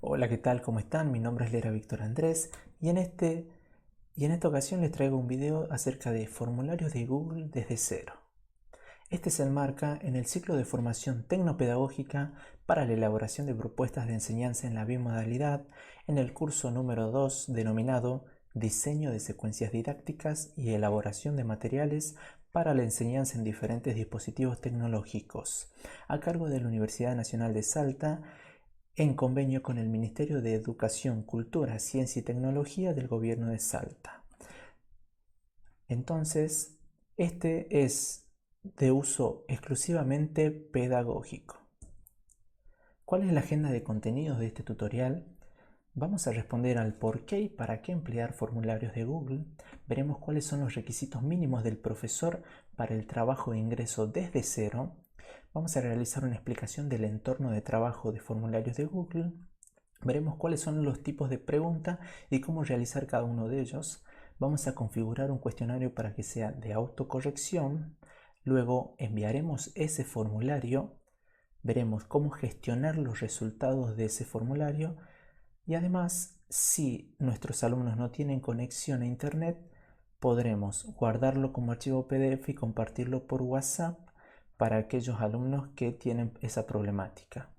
Hola, ¿qué tal? ¿Cómo están? Mi nombre es Lera Víctor Andrés y en esta ocasión les traigo un video acerca de formularios de Google desde cero. Este se enmarca en el ciclo de formación tecnopedagógica para la elaboración de propuestas de enseñanza en la bimodalidad en el curso número 2 denominado Diseño de secuencias didácticas y elaboración de materiales para la enseñanza en diferentes dispositivos tecnológicos, a cargo de la Universidad Nacional de Salta en convenio con el Ministerio de Educación, Cultura, Ciencia y Tecnología del Gobierno de Salta. Entonces, este es de uso exclusivamente pedagógico. ¿Cuál es la agenda de contenidos de este tutorial? Vamos a responder al por qué y para qué emplear formularios de Google. Veremos cuáles son los requisitos mínimos del profesor para el trabajo de ingreso desde cero. Vamos a realizar una explicación del entorno de trabajo de formularios de Google. Veremos cuáles son los tipos de pregunta y cómo realizar cada uno de ellos. Vamos a configurar un cuestionario para que sea de autocorrección. Luego enviaremos ese formulario. Veremos cómo gestionar los resultados de ese formulario. Y además, si nuestros alumnos no tienen conexión a Internet, podremos guardarlo como archivo PDF y compartirlo por WhatsApp para aquellos alumnos que tienen esa problemática.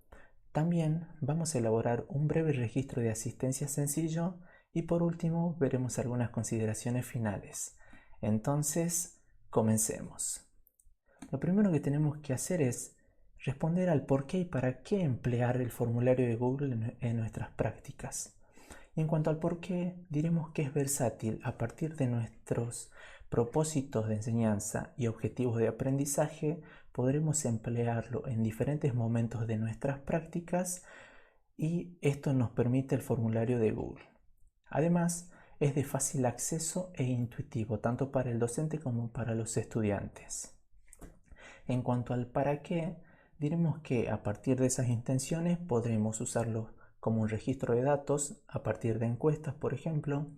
También vamos a elaborar un breve registro de asistencia sencillo y por último veremos algunas consideraciones finales. Entonces, comencemos. Lo primero que tenemos que hacer es responder al por qué y para qué emplear el formulario de Google en nuestras prácticas. Y en cuanto al por qué, diremos que es versátil a partir de nuestros propósitos de enseñanza y objetivos de aprendizaje. Podremos emplearlo en diferentes momentos de nuestras prácticas y esto nos permite el formulario de Google. Además, es de fácil acceso e intuitivo tanto para el docente como para los estudiantes. En cuanto al para qué, diremos que a partir de esas intenciones podremos usarlo como un registro de datos a partir de encuestas, por ejemplo.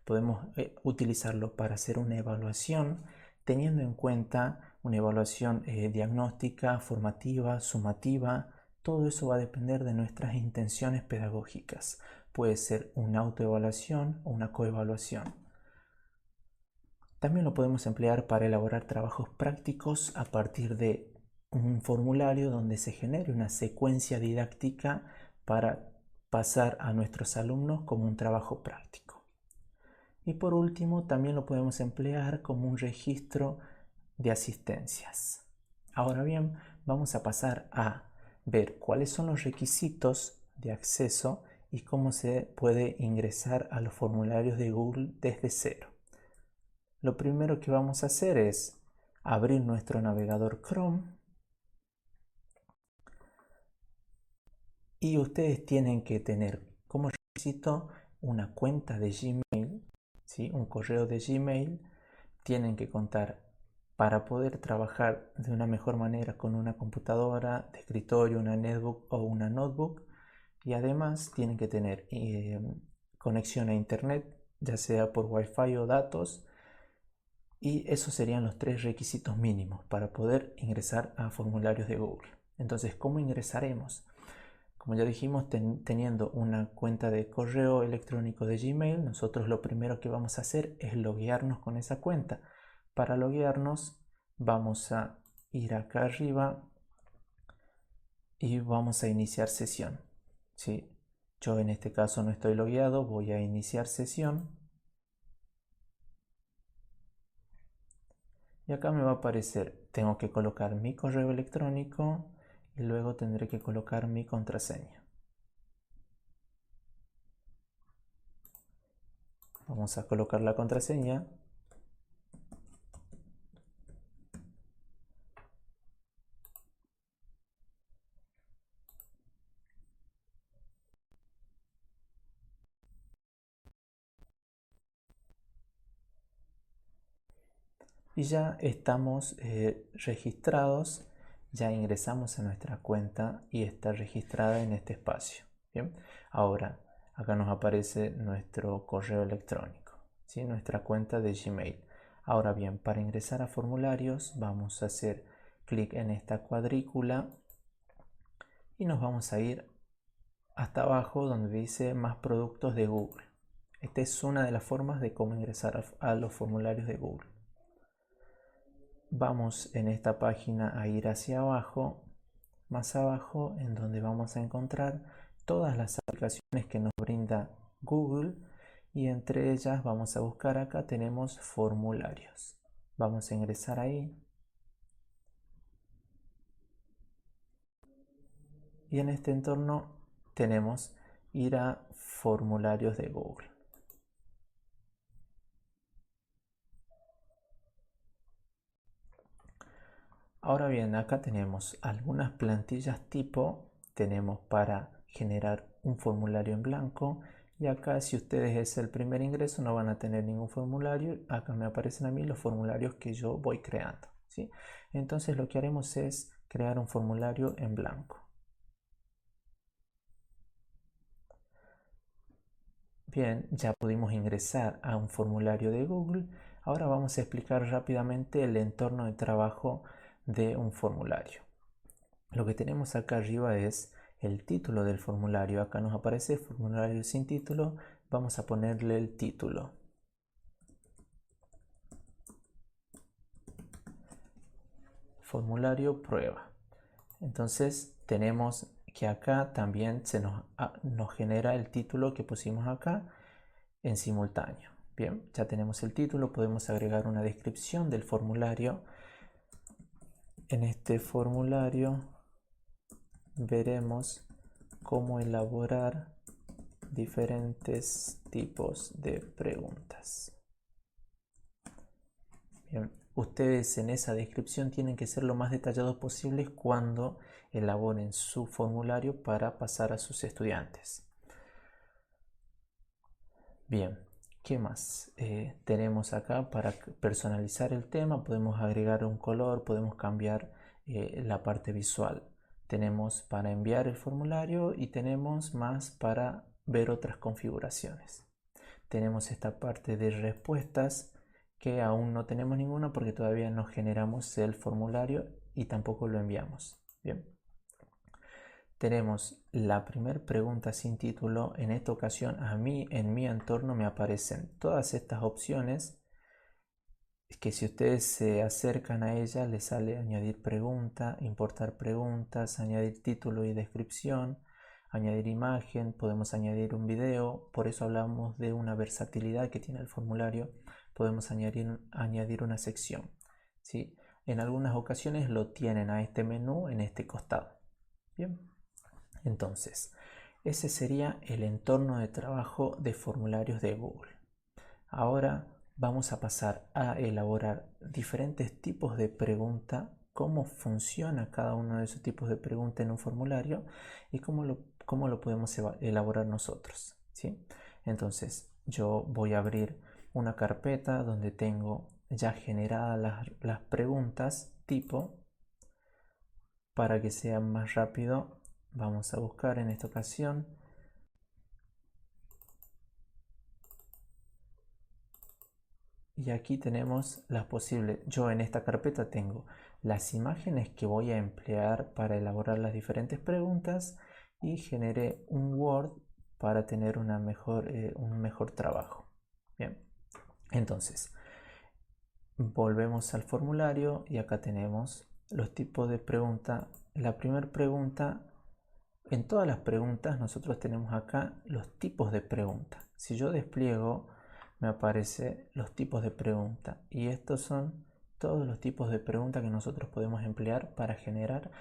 Podemos utilizarlo para hacer una evaluación, teniendo en cuenta una evaluación diagnóstica, formativa, sumativa. Todo eso va a depender de nuestras intenciones pedagógicas. Puede ser una autoevaluación o una coevaluación. También lo podemos emplear para elaborar trabajos prácticos a partir de un formulario donde se genere una secuencia didáctica para pasar a nuestros alumnos como un trabajo práctico. Y por último, también lo podemos emplear como un registro de asistencias. Ahora bien, vamos a pasar a ver cuáles son los requisitos de acceso y cómo se puede ingresar a los formularios de Google desde cero. Lo primero que vamos a hacer es abrir nuestro navegador Chrome y ustedes tienen que tener como requisito una cuenta de Gmail, ¿sí? Un correo de Gmail. Tienen que contar para poder trabajar de una mejor manera con una computadora de escritorio, una netbook o una notebook, y además tienen que tener conexión a internet, ya sea por Wi-Fi o datos. Y esos serían los tres requisitos mínimos para poder ingresar a formularios de Google. Entonces, ¿cómo ingresaremos? Como ya dijimos, teniendo una cuenta de correo electrónico de Gmail, nosotros lo primero que vamos a hacer es loguearnos con esa cuenta. Para loguearnos, vamos a ir acá arriba y vamos a iniciar sesión. ¿Sí? Yo en este caso no estoy logueado, voy a iniciar sesión. Y acá me va a aparecer, tengo que colocar mi correo electrónico y luego tendré que colocar mi contraseña. Vamos a colocar la contraseña. Y ya estamos registrados, ya ingresamos a nuestra cuenta y está registrada en este espacio. Bien, ahora acá nos aparece nuestro correo electrónico, ¿sí? Nuestra cuenta de Gmail. Ahora bien, para ingresar a formularios vamos a hacer clic en esta cuadrícula y nos vamos a ir hasta abajo donde dice más productos de Google. Esta es una de las formas de cómo ingresar a los formularios de Google. Vamos en esta página a ir hacia abajo, más abajo, en donde vamos a encontrar todas las aplicaciones que nos brinda Google, y entre ellas vamos a buscar, acá tenemos formularios. Vamos a ingresar ahí. Y en este entorno tenemos ir a formularios de Google. Ahora bien, acá tenemos algunas plantillas tipo, tenemos para generar un formulario en blanco, y acá si ustedes es el primer ingreso no van a tener ningún formulario. Acá me aparecen a mí los formularios que yo voy creando, ¿sí? Entonces lo que haremos es crear un formulario en blanco. Bien, ya pudimos ingresar a un formulario de Google. Ahora vamos a explicar rápidamente el entorno de trabajo de un formulario. Lo que tenemos acá arriba es el título del formulario. Acá nos aparece formulario sin título. Vamos a ponerle el título. Formulario prueba. Entonces tenemos que acá también nos genera el título que pusimos acá en simultáneo. Bien, ya tenemos el título. Podemos agregar una descripción del formulario. En este formulario veremos cómo elaborar diferentes tipos de preguntas. Bien, ustedes en esa descripción tienen que ser lo más detallados posibles cuando elaboren su formulario para pasar a sus estudiantes. Bien, ¿qué más? Tenemos acá para personalizar el tema, podemos agregar un color, podemos cambiar la parte visual. Tenemos para enviar el formulario y tenemos más para ver otras configuraciones. Tenemos esta parte de respuestas, que aún no tenemos ninguna porque todavía no generamos el formulario y tampoco lo enviamos. Bien. Tenemos la primera pregunta sin título. En esta ocasión a mí en mi entorno me aparecen todas estas opciones, que si ustedes se acercan a ella les sale añadir pregunta, importar preguntas, añadir título y descripción, añadir imagen, podemos añadir un video. Por eso hablamos de una versatilidad que tiene el formulario. Podemos añadir una sección, ¿sí? En algunas ocasiones lo tienen a este menú en este costado. Bien, entonces ese sería el entorno de trabajo de formularios de Google. Ahora vamos a pasar a elaborar diferentes tipos de pregunta, cómo funciona cada uno de esos tipos de pregunta en un formulario y cómo lo podemos elaborar nosotros, ¿sí? Entonces yo voy a abrir una carpeta donde tengo ya generadas las preguntas tipo. Para que sea más rápido, vamos a buscar en esta ocasión y aquí tenemos las posibles. Yo en esta carpeta tengo las imágenes que voy a emplear para elaborar las diferentes preguntas y generé un Word para tener un mejor trabajo. Bien, entonces volvemos al formulario y acá tenemos los tipos de pregunta. La primera pregunta, en todas las preguntas nosotros tenemos acá los tipos de pregunta. Si yo despliego me aparece los tipos de pregunta y estos son todos los tipos de pregunta que nosotros podemos emplear para generar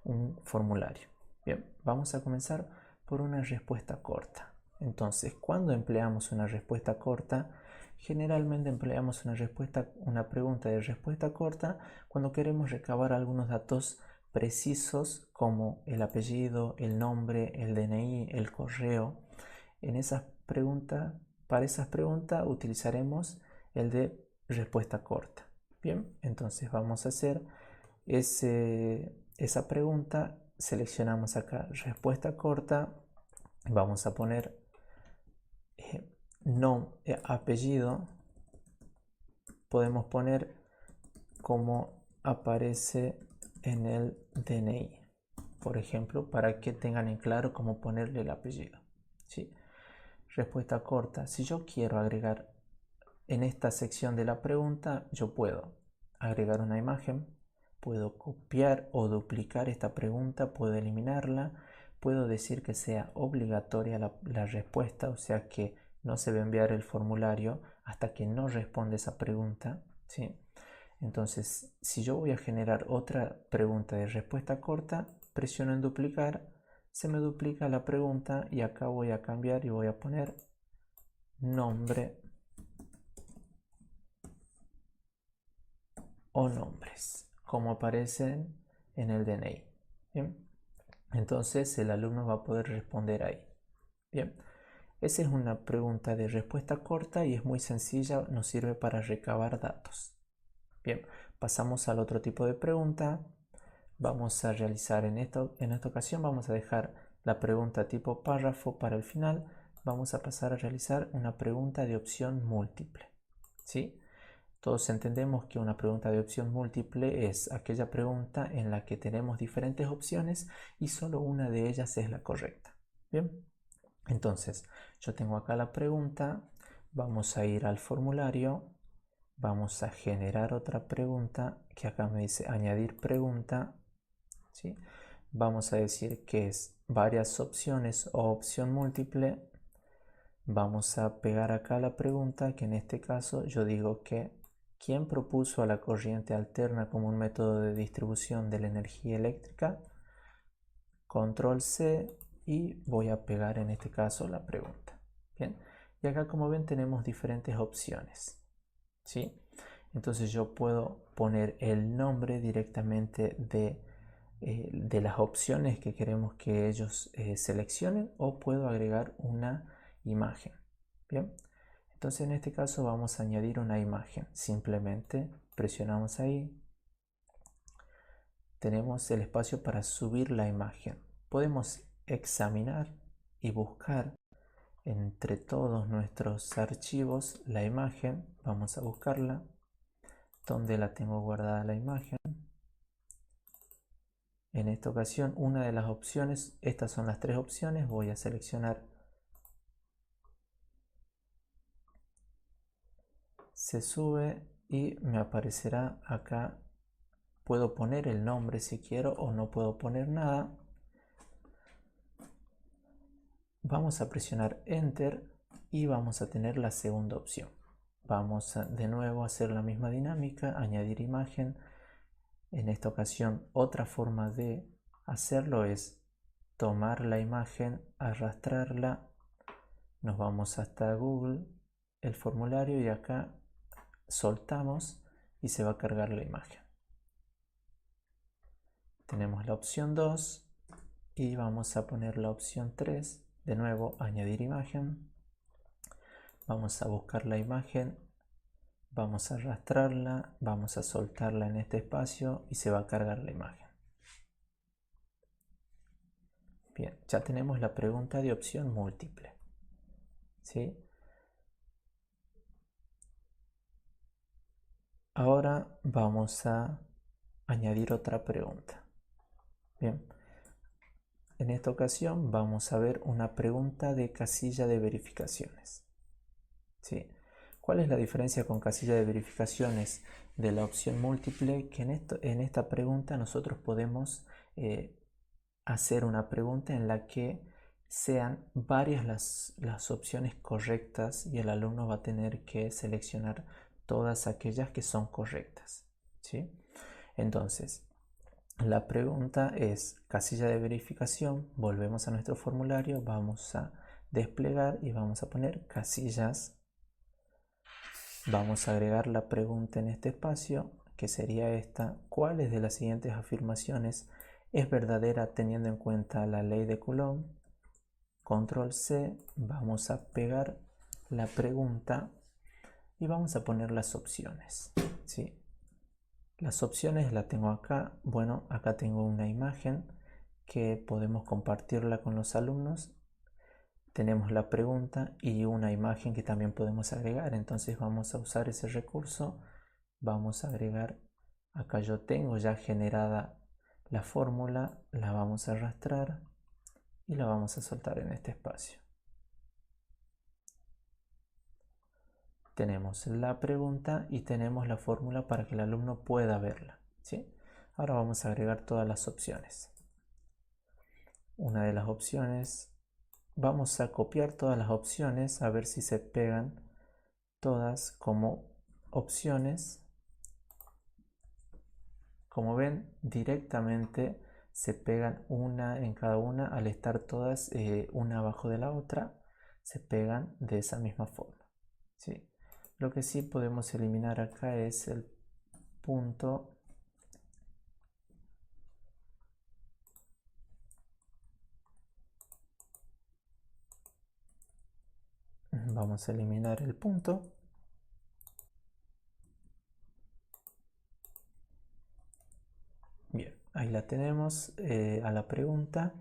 un formulario. Bien, vamos a comenzar por una respuesta corta. Entonces, cuando empleamos una respuesta corta, generalmente empleamos una pregunta de respuesta corta cuando queremos recabar algunos datos precisos como el apellido, el nombre, el DNI, el correo. Para esas preguntas utilizaremos el de respuesta corta. Bien, entonces vamos a hacer esa pregunta. Seleccionamos acá respuesta corta, vamos a poner apellido, podemos poner como aparece en el DNI. por ejemplo, para que tengan en claro cómo ponerle el apellido. ¿Sí? Respuesta corta. Si yo quiero agregar en esta sección de la pregunta, yo puedo agregar una imagen, puedo copiar o duplicar esta pregunta, puedo eliminarla, puedo decir que sea obligatoria la respuesta, o sea que no se va a enviar el formulario hasta que no responde esa pregunta, ¿sí? Entonces, si yo voy a generar otra pregunta de respuesta corta, presiono en duplicar, se me duplica la pregunta y acá voy a cambiar y voy a poner nombre o nombres, como aparecen en el DNI. ¿Bien? Entonces el alumno va a poder responder ahí. Bien, esa es una pregunta de respuesta corta y es muy sencilla, nos sirve para recabar datos. Bien, pasamos al otro tipo de pregunta. Vamos a realizar en esta ocasión, vamos a dejar la pregunta tipo párrafo para el final. Vamos a pasar a realizar una pregunta de opción múltiple. ¿Sí? Todos entendemos que una pregunta de opción múltiple es aquella pregunta en la que tenemos diferentes opciones y solo una de ellas es la correcta. Bien, entonces yo tengo acá la pregunta, vamos a ir al formulario, vamos a generar otra pregunta que acá me dice añadir pregunta, ¿sí? Vamos a decir que es varias opciones o opción múltiple. Vamos a pegar acá la pregunta, que en este caso yo digo que ¿quién propuso a la corriente alterna como un método de distribución de la energía eléctrica? Control C y voy a pegar en este caso la pregunta. Bien, y acá como ven tenemos diferentes opciones, ¿sí? Entonces yo puedo poner el nombre directamente de las opciones que queremos que ellos seleccionen o puedo agregar una imagen. Bien, entonces en este caso vamos a añadir una imagen. Simplemente presionamos ahí. Tenemos el espacio para subir la imagen. Podemos examinar y buscar entre todos nuestros archivos la imagen. Vamos a buscarla. ¿Dónde la tengo guardada la imagen? En esta ocasión, una de las opciones, estas son las tres opciones, voy a seleccionar se sube y me aparecerá acá. Puedo poner el nombre si quiero o no puedo poner nada. Vamos a presionar Enter y vamos a tener la segunda opción. Vamos de nuevo a hacer la misma dinámica, añadir imagen. En esta ocasión, otra forma de hacerlo es tomar la imagen, arrastrarla, nos vamos hasta Google, el formulario y acá soltamos y se va a cargar la imagen. Tenemos la opción 2 y vamos a poner la opción 3, de nuevo añadir imagen. Vamos a buscar la imagen, vamos a arrastrarla, vamos a soltarla en este espacio y se va a cargar la imagen. Bien, ya tenemos la pregunta de opción múltiple. ¿Sí? Ahora vamos a añadir otra pregunta. Bien, en esta ocasión vamos a ver una pregunta de casilla de verificaciones. ¿Sí? ¿Cuál es la diferencia con casilla de verificaciones de la opción múltiple? Que en esta pregunta nosotros podemos hacer una pregunta en la que sean varias las opciones correctas y el alumno va a tener que seleccionar todas aquellas que son correctas. ¿Sí? Entonces, la pregunta es casilla de verificación, volvemos a nuestro formulario, vamos a desplegar y vamos a poner casillas. Vamos a agregar la pregunta en este espacio, que sería esta: ¿cuáles de las siguientes afirmaciones es verdadera teniendo en cuenta la ley de Coulomb? Control C, vamos a pegar la pregunta y vamos a poner las opciones. ¿Sí? Las opciones las tengo acá. Bueno, acá tengo una imagen que podemos compartirla con los alumnos. Tenemos la pregunta y una imagen que también podemos agregar. Entonces vamos a usar ese recurso. Vamos a agregar, acá yo tengo ya generada La fórmula la vamos a arrastrar y la vamos a soltar en este espacio. Tenemos la pregunta y tenemos la fórmula para que el alumno pueda verla, ¿sí? Ahora vamos a agregar todas las opciones. Una de las opciones, vamos a copiar todas las opciones a ver si se pegan todas como opciones. Como ven, directamente se pegan una en cada una al estar todas una abajo de la otra, se pegan de esa misma forma, ¿sí? Lo que sí podemos eliminar acá es el punto. Vamos a eliminar el punto. Bien, ahí la tenemos a la pregunta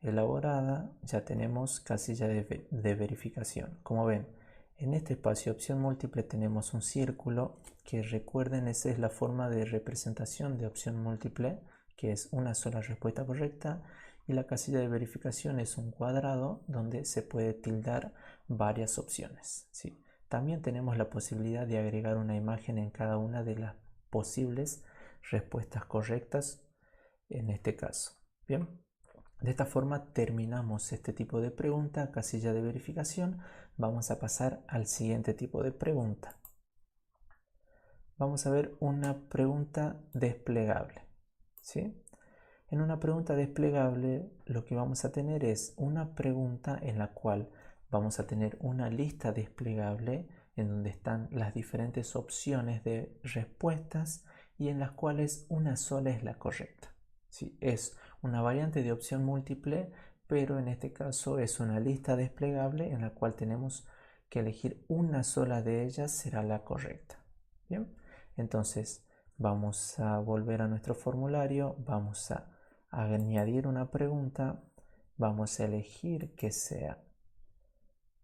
elaborada. Ya tenemos casilla de verificación. Como ven, en este espacio opción múltiple tenemos un círculo que, recuerden, esa es la forma de representación de opción múltiple, que es una sola respuesta correcta, y la casilla de verificación es un cuadrado donde se puede tildar varias opciones, ¿sí? También tenemos la posibilidad de agregar una imagen en cada una de las posibles respuestas correctas en este caso. Bien, de esta forma terminamos este tipo de pregunta, casilla de verificación. Vamos a pasar al siguiente tipo de pregunta. Vamos a ver una pregunta desplegable, ¿sí? En una pregunta desplegable lo que vamos a tener es una pregunta en la cual vamos a tener una lista desplegable en donde están las diferentes opciones de respuestas y en las cuales una sola es la correcta, ¿sí? Es una variante de opción múltiple, pero en este caso es una lista desplegable en la cual tenemos que elegir una sola de ellas será la correcta. Bien, entonces vamos a volver a nuestro formulario, vamos a añadir una pregunta, vamos a elegir que sea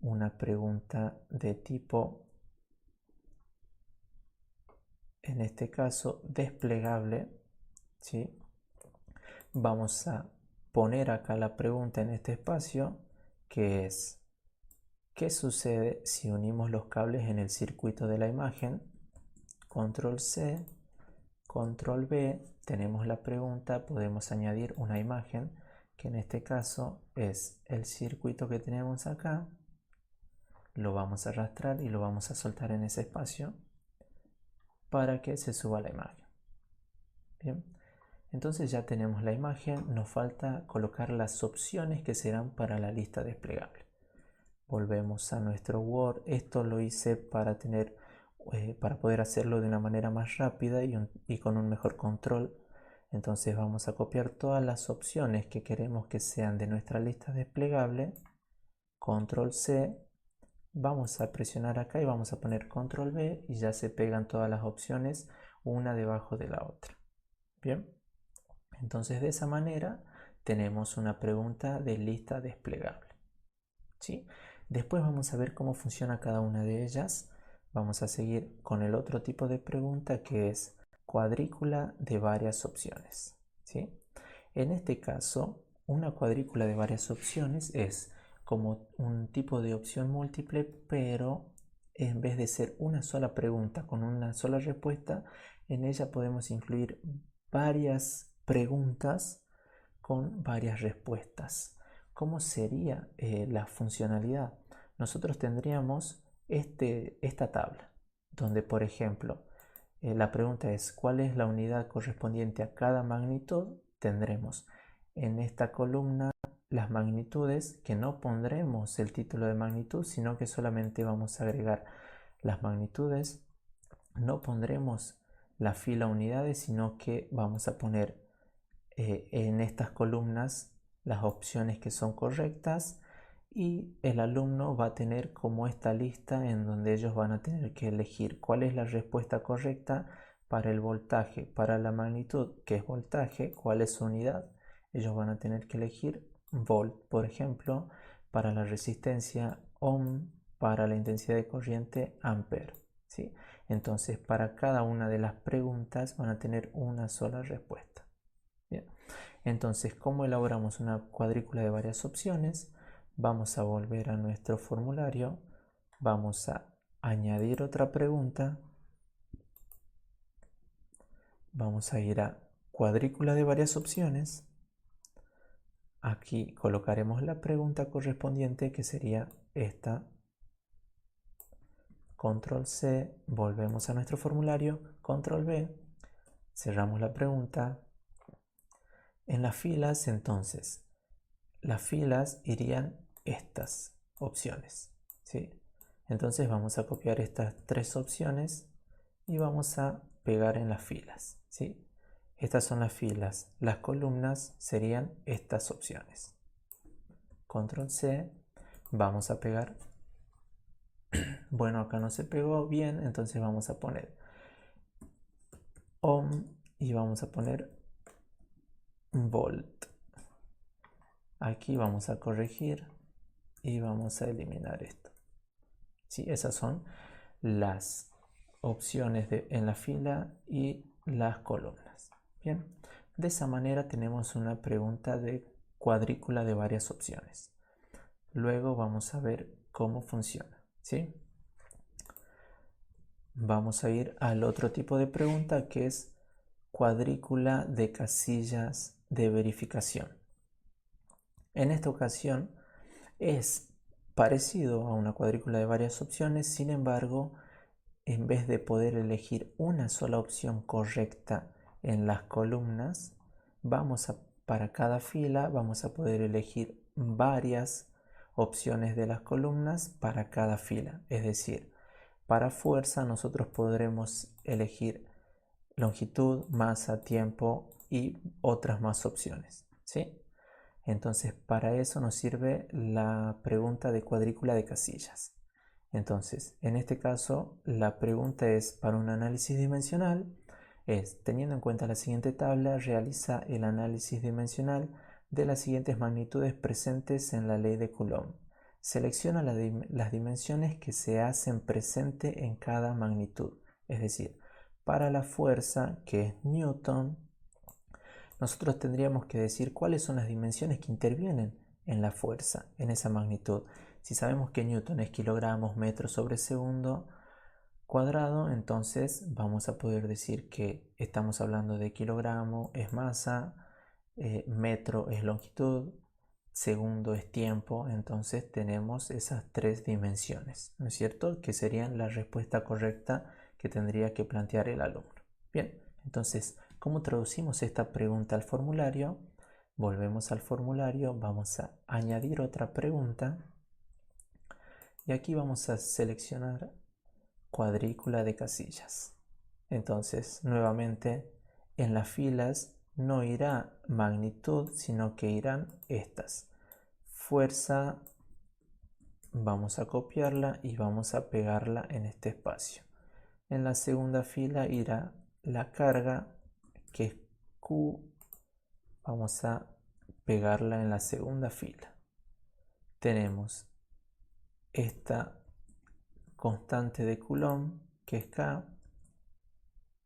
una pregunta de tipo, en este caso, desplegable, ¿sí? Vamos a poner acá la pregunta en este espacio, que es: ¿qué sucede si unimos los cables en el circuito de la imagen? Control C, Control V, tenemos la pregunta, podemos añadir una imagen, que en este caso es el circuito que tenemos acá. Lo vamos a arrastrar y lo vamos a soltar en ese espacio para que se suba la imagen. Bien, entonces ya tenemos la imagen, nos falta colocar las opciones que serán para la lista desplegable. Volvemos a nuestro Word. Esto lo hice para para poder hacerlo de una manera más rápida y con un mejor control. Entonces vamos a copiar todas las opciones que queremos que sean de nuestra lista desplegable. Control C. Vamos a presionar acá y vamos a poner Control V y ya se pegan todas las opciones una debajo de la otra. Bien, entonces de esa manera tenemos una pregunta de lista desplegable, ¿sí? Después vamos a ver cómo funciona cada una de ellas. Vamos a seguir con el otro tipo de pregunta, que es cuadrícula de varias opciones, ¿sí? En este caso, una cuadrícula de varias opciones es como un tipo de opción múltiple, pero en vez de ser una sola pregunta con una sola respuesta, en ella podemos incluir varias preguntas con varias respuestas. ¿Cómo sería la funcionalidad? Nosotros tendríamos esta tabla, donde, por ejemplo, la pregunta es: ¿cuál es la unidad correspondiente a cada magnitud? Tendremos en esta columna las magnitudes, que no pondremos el título de magnitud, sino que solamente vamos a agregar las magnitudes. No pondremos la fila unidades, sino que vamos a poner en estas columnas las opciones que son correctas, y el alumno va a tener como esta lista en donde ellos van a tener que elegir cuál es la respuesta correcta para el voltaje, para la magnitud, que es voltaje, cuál es su unidad. Ellos van a tener que elegir volt, por ejemplo, para la resistencia, ohm, para la intensidad de corriente, ampere, ¿sí? Entonces, para cada una de las preguntas van a tener una sola respuesta. Bien, Entonces, ¿cómo elaboramos una cuadrícula de varias opciones? Vamos a volver a nuestro formulario, vamos a añadir otra pregunta, vamos a ir a cuadrícula de varias opciones. Aquí colocaremos la pregunta correspondiente, que sería esta. Control C, volvemos a nuestro formulario, Control V, cerramos la pregunta. En las filas, entonces, las filas irían estas opciones, ¿sí? Entonces vamos a copiar estas tres opciones y vamos a pegar en las filas, ¿sí? Estas son las filas. Las columnas serían estas opciones. Control C, vamos a pegar. Bueno, acá no se pegó bien, entonces vamos a poner ohm y vamos a poner volt. Aquí vamos a corregir y vamos a eliminar esto. Sí, esas son las opciones en la fila y las columnas. Bien, de esa manera tenemos una pregunta de cuadrícula de varias opciones. Luego vamos a ver cómo funciona, ¿sí? Vamos a ir al otro tipo de pregunta, que es cuadrícula de casillas de verificación. En esta ocasión es parecido a una cuadrícula de varias opciones, sin embargo, en vez de poder elegir una sola opción correcta en las columnas, para cada fila vamos a poder elegir varias opciones de las columnas para cada fila. Es decir, para fuerza nosotros podremos elegir longitud, masa, tiempo y otras más opciones, ¿sí? Entonces, para eso nos sirve la pregunta de cuadrícula de casillas. Entonces, en este caso, la pregunta es para un análisis dimensional. Teniendo en cuenta la siguiente tabla, realiza el análisis dimensional de las siguientes magnitudes presentes en la ley de Coulomb. Selecciona las dimensiones que se hacen presente en cada magnitud. Es decir, para la fuerza, que es Newton, nosotros tendríamos que decir cuáles son las dimensiones que intervienen en la fuerza, en esa magnitud. Si sabemos que Newton es kilogramos metros sobre segundo cuadrado, entonces vamos a poder decir que estamos hablando de kilogramo es masa, metro es longitud, segundo es tiempo. Entonces tenemos esas tres dimensiones, ¿no es cierto?, que serían la respuesta correcta que tendría que plantear el alumno. Bien, entonces, ¿cómo traducimos esta pregunta al formulario? Volvemos al formulario, vamos a añadir otra pregunta y aquí vamos a seleccionar cuadrícula de casillas. Entonces, nuevamente, en las filas no irá magnitud, sino que irán estas. Fuerza, vamos a copiarla y vamos a pegarla en este espacio. En la segunda fila irá la carga, que es Q, vamos a pegarla en la segunda fila. Tenemos esta constante de Coulomb, que es K,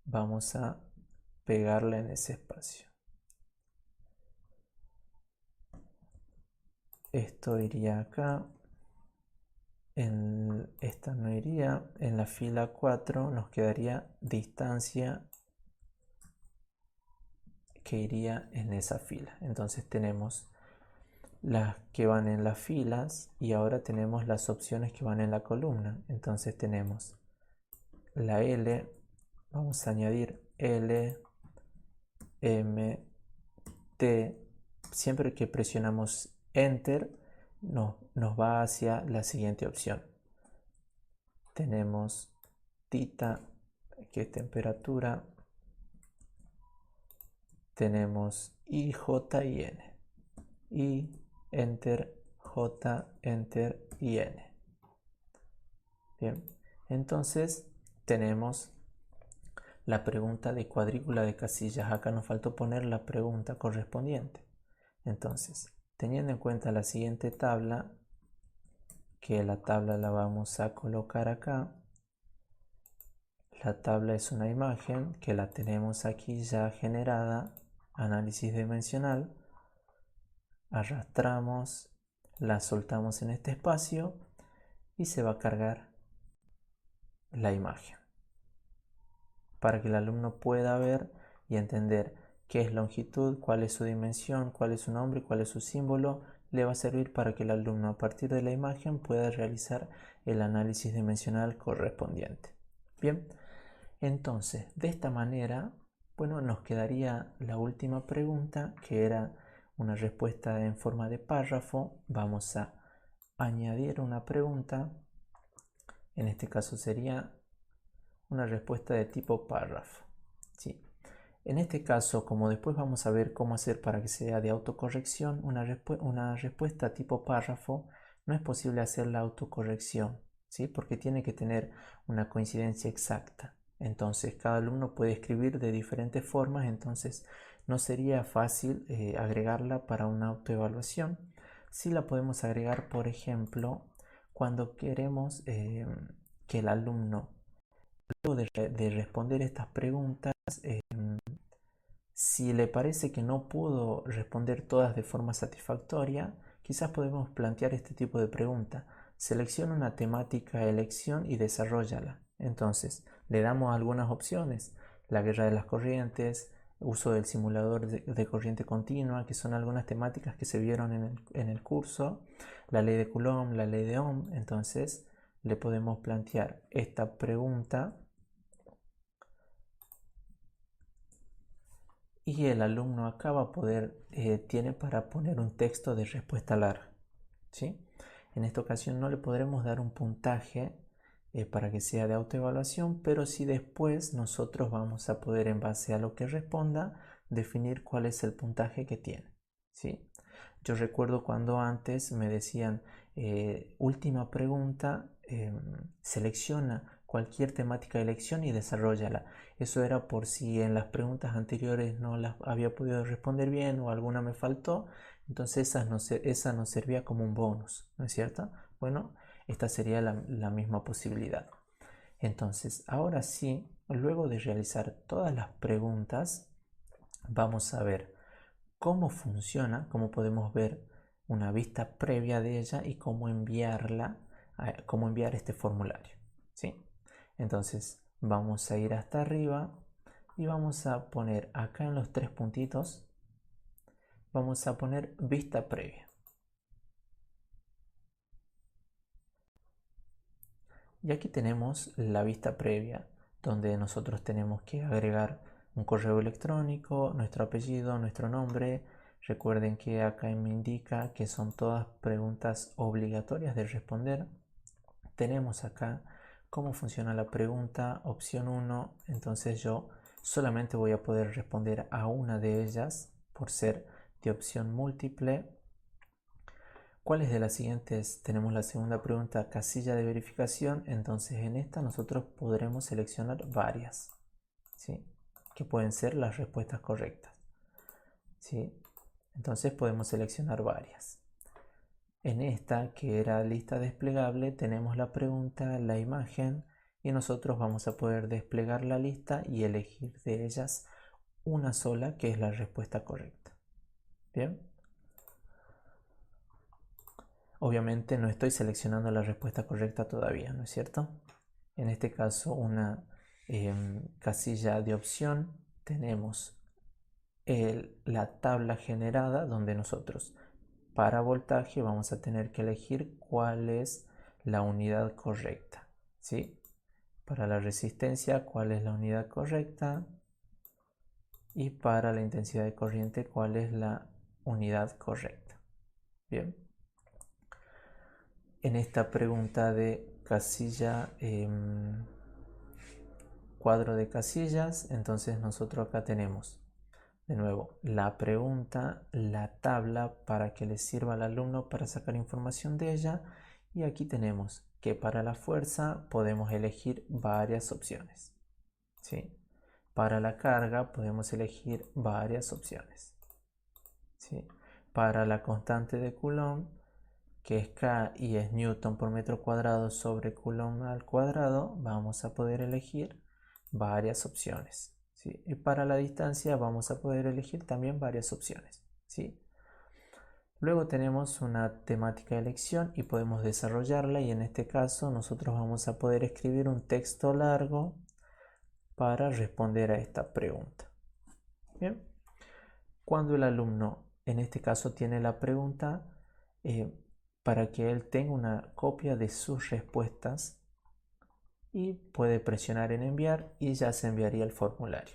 vamos a pegarla en ese espacio. Esto iría acá, esta no iría, en la fila 4 nos quedaría distancia, que iría en esa fila. Entonces tenemos las que van en las filas y ahora tenemos las opciones que van en la columna. Entonces tenemos la L, vamos a añadir L, M, T. Siempre que presionamos Enter nos va hacia la siguiente opción. Tenemos tita, que es temperatura. Tenemos I, J y N. I, Enter, J, Enter y N. Bien, entonces tenemos la pregunta de cuadrícula de casillas. Acá nos faltó poner la pregunta correspondiente. Entonces, teniendo en cuenta la siguiente tabla, que la tabla la vamos a colocar acá. La tabla es una imagen que la tenemos aquí ya generada. análisis dimensional, arrastramos, la soltamos en este espacio y se va a cargar la imagen para que el alumno pueda ver y entender qué es longitud, cuál es su dimensión, cuál es su nombre, cuál es su símbolo. Le va a servir para que el alumno a partir de la imagen pueda realizar el análisis dimensional correspondiente. Bien, entonces de esta manera, bueno, nos quedaría la última pregunta, que era una respuesta en forma de párrafo. Vamos a añadir una pregunta. En este caso sería una respuesta de tipo párrafo. ¿Sí? En este caso, como después vamos a ver cómo hacer para que sea de autocorrección, una respuesta tipo párrafo no es posible hacer la autocorrección, ¿sí? Porque tiene que tener una coincidencia exacta. Entonces, cada alumno puede escribir de diferentes formas, entonces no sería fácil agregarla para una autoevaluación. Sí la podemos agregar, por ejemplo, cuando queremos que el alumno, luego de responder estas preguntas, si le parece que no pudo responder todas de forma satisfactoria, quizás podemos plantear este tipo de pregunta. Selecciona una temática elección y desarróllala. Entonces, le damos algunas opciones. La guerra de las corrientes, uso del simulador de corriente continua, que son algunas temáticas que se vieron en el curso. La ley de Coulomb, la ley de Ohm. Entonces, le podemos plantear esta pregunta y el alumno acá va a poder, tiene para poner un texto de respuesta larga, ¿sí? En esta ocasión no le podremos dar un puntaje para que sea de autoevaluación, pero sí después nosotros vamos a poder, en base a lo que responda, definir cuál es el puntaje que tiene, ¿sí? Yo recuerdo cuando antes me decían, última pregunta, selecciona cualquier temática de elección y desarrollala. Eso era por si en las preguntas anteriores no las había podido responder bien o alguna me faltó, entonces esa nos servía como un bonus, ¿no es cierto? Bueno, esta sería la misma posibilidad. Entonces, ahora sí, luego de realizar todas las preguntas, vamos a ver cómo funciona, cómo podemos ver una vista previa de ella y cómo enviarla, cómo enviar este formulario, ¿sí? Entonces vamos a ir hasta arriba y vamos a poner acá en los tres puntitos, vamos a poner vista previa. Y aquí tenemos la vista previa, donde nosotros tenemos que agregar un correo electrónico, nuestro apellido, nuestro nombre. Recuerden que acá me indica que son todas preguntas obligatorias de responder. Tenemos acá cómo funciona la pregunta, opción 1. Entonces yo solamente voy a poder responder a una de ellas por ser de opción múltiple. ¿Cuáles de las siguientes? Tenemos la segunda pregunta, casilla de verificación. Entonces en esta nosotros podremos seleccionar varias, ¿sí? Que pueden ser las respuestas correctas, ¿sí? Entonces podemos seleccionar varias. En esta, que era lista desplegable, tenemos la pregunta, la imagen, y nosotros vamos a poder desplegar la lista y elegir de ellas una sola, que es la respuesta correcta. Bien. Obviamente no estoy seleccionando la respuesta correcta todavía, ¿no es cierto? En este caso, una casilla de opción, tenemos la tabla generada, donde nosotros para voltaje vamos a tener que elegir cuál es la unidad correcta, ¿sí? Para la resistencia, cuál es la unidad correcta, y para la intensidad de corriente, cuál es la unidad correcta. Bien. En esta pregunta de casilla, cuadro de casillas, entonces nosotros acá tenemos de nuevo la pregunta, la tabla para que le sirva al alumno para sacar información de ella, y aquí tenemos que para la fuerza podemos elegir varias opciones, ¿sí? Para la carga podemos elegir varias opciones, ¿sí? Para la constante de Coulomb, que es K y es Newton por metro cuadrado sobre Coulomb al cuadrado, vamos a poder elegir varias opciones, ¿sí? Y para la distancia vamos a poder elegir también varias opciones, ¿sí? Luego tenemos una temática de elección y podemos desarrollarla, y en este caso nosotros vamos a poder escribir un texto largo para responder a esta pregunta. Bien, cuando el alumno en este caso tiene la pregunta, para que él tenga una copia de sus respuestas, y puede presionar en enviar y ya se enviaría el formulario.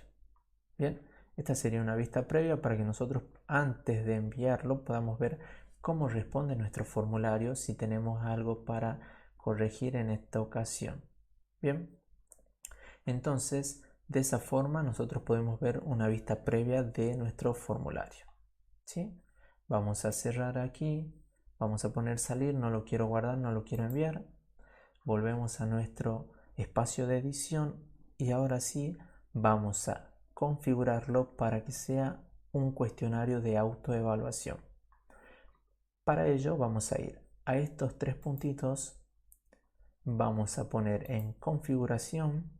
Bien, esta sería una vista previa para que nosotros antes de enviarlo podamos ver cómo responde nuestro formulario, si tenemos algo para corregir en esta ocasión. Bien, entonces de esa forma nosotros podemos ver una vista previa de nuestro formulario, ¿sí? Vamos a cerrar aquí, vamos a poner salir, no lo quiero guardar, no lo quiero enviar. Volvemos a nuestro espacio de edición y ahora sí vamos a configurarlo para que sea un cuestionario de autoevaluación. Para ello vamos a ir a estos tres puntitos, vamos a poner en configuración.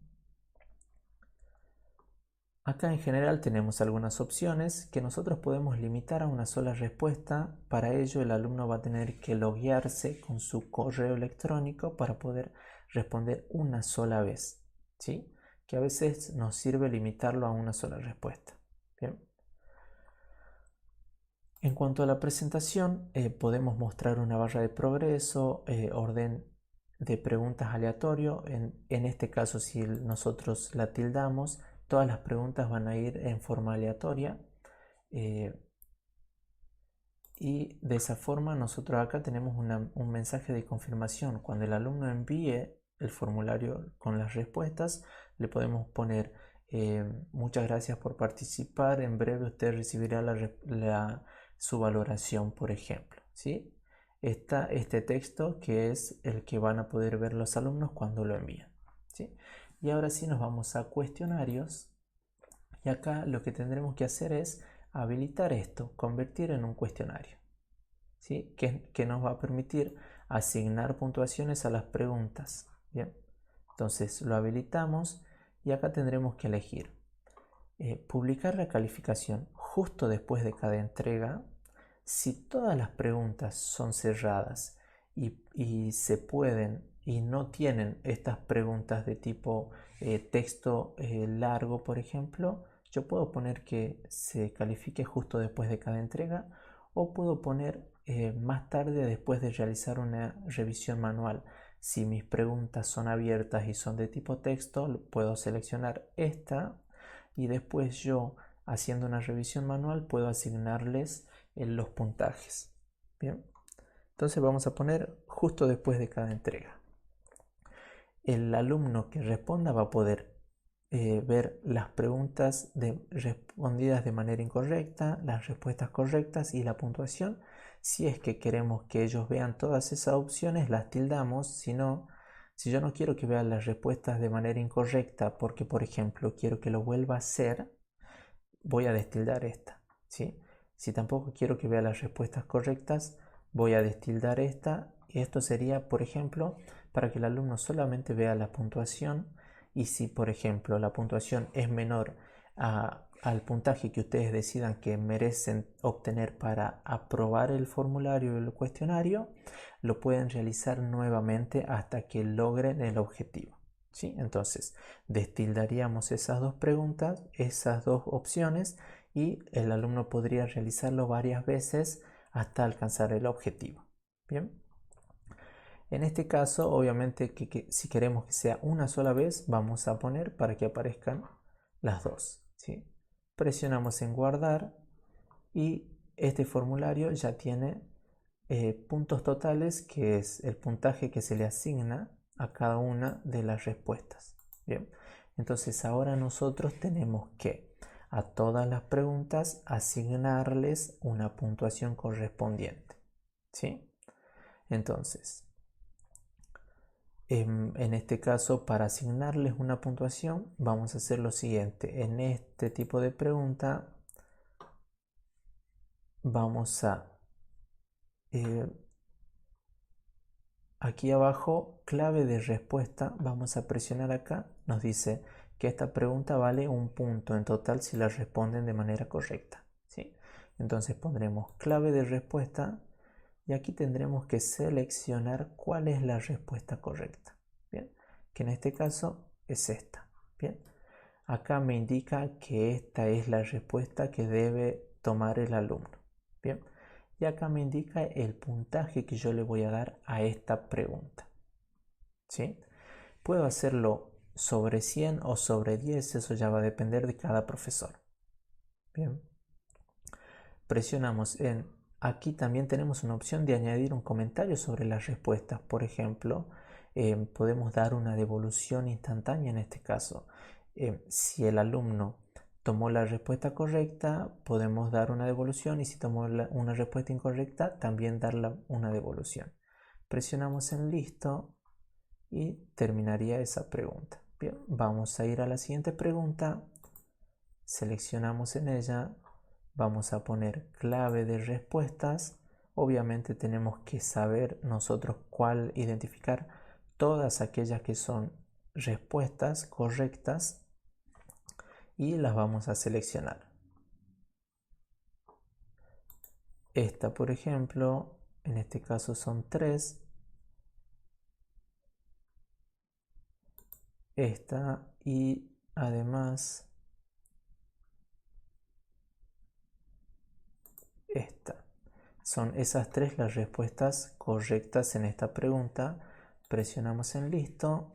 Acá en general tenemos algunas opciones que nosotros podemos limitar a una sola respuesta. Para ello el alumno va a tener que loguearse con su correo electrónico para poder responder una sola vez, ¿sí? Que a veces nos sirve limitarlo a una sola respuesta. Bien. En cuanto a la presentación, podemos mostrar una barra de progreso, orden de preguntas aleatorio. En este caso, si nosotros la tildamos, todas las preguntas van a ir en forma aleatoria, y de esa forma nosotros acá tenemos un mensaje de confirmación. Cuando el alumno envíe el formulario con las respuestas, le podemos poner muchas gracias por participar, en breve usted recibirá su valoración, por ejemplo, ¿sí? Está este texto que es el que van a poder ver los alumnos cuando lo envían, ¿sí? Y ahora sí nos vamos a cuestionarios, y acá lo que tendremos que hacer es habilitar esto, convertir en un cuestionario, ¿sí? Que nos va a permitir asignar puntuaciones a las preguntas. Bien, entonces lo habilitamos y acá tendremos que elegir publicar la calificación justo después de cada entrega. Si todas las preguntas son cerradas y se pueden y no tienen estas preguntas de tipo texto largo, por ejemplo, yo puedo poner que se califique justo después de cada entrega, o puedo poner más tarde después de realizar una revisión manual. Si mis preguntas son abiertas y son de tipo texto, puedo seleccionar esta y después yo, haciendo una revisión manual, puedo asignarles los puntajes. Bien, entonces vamos a poner justo después de cada entrega. El alumno que responda va a poder ver las preguntas respondidas de manera incorrecta, las respuestas correctas y la puntuación. Si es que queremos que ellos vean todas esas opciones, las tildamos. Si no, si yo no quiero que vean las respuestas de manera incorrecta porque, por ejemplo, quiero que lo vuelva a hacer, voy a destildar esta, ¿sí? Si tampoco quiero que vea las respuestas correctas, voy a destildar esta, y esto sería, por ejemplo, para que el alumno solamente vea la puntuación. Y si, por ejemplo, la puntuación es menor al puntaje que ustedes decidan que merecen obtener para aprobar el formulario o el cuestionario, lo pueden realizar nuevamente hasta que logren el objetivo, ¿sí? Entonces, destildaríamos esas dos preguntas, esas dos opciones, y el alumno podría realizarlo varias veces hasta alcanzar el objetivo. Bien. En este caso, obviamente, que si queremos que sea una sola vez, vamos a poner para que aparezcan las dos, ¿sí? Presionamos en guardar y este formulario ya tiene puntos totales, que es el puntaje que se le asigna a cada una de las respuestas. Bien, entonces ahora nosotros tenemos que a todas las preguntas asignarles una puntuación correspondiente, ¿sí? Entonces, en este caso, para asignarles una puntuación, vamos a hacer lo siguiente. En este tipo de pregunta vamos a aquí abajo, clave de respuesta, vamos a presionar acá, nos dice que esta pregunta vale un punto en total si la responden de manera correcta, ¿sí? Entonces pondremos clave de respuesta y aquí tendremos que seleccionar cuál es la respuesta correcta, ¿bien? Que en este caso es esta, ¿bien? Acá me indica que esta es la respuesta que debe tomar el alumno, ¿bien? Y acá me indica el puntaje que yo le voy a dar a esta pregunta, ¿sí? Puedo hacerlo sobre 100 o sobre 10, eso ya va a depender de cada profesor. Bien. Presionamos en... Aquí también tenemos una opción de añadir un comentario sobre las respuestas. Por ejemplo, podemos dar una devolución instantánea en este caso. Si el alumno tomó la respuesta correcta, podemos dar una devolución, y si tomó una respuesta incorrecta, también darle una devolución. Presionamos en listo y terminaría esa pregunta. Bien, vamos a ir a la siguiente pregunta, seleccionamos en ella, vamos a poner clave de respuestas. Obviamente tenemos que saber nosotros cuál identificar todas aquellas que son respuestas correctas y las vamos a seleccionar. Esta, por ejemplo, en este caso son 3. Esta y además esta. Son esas 3 las respuestas correctas en esta pregunta. Presionamos en listo.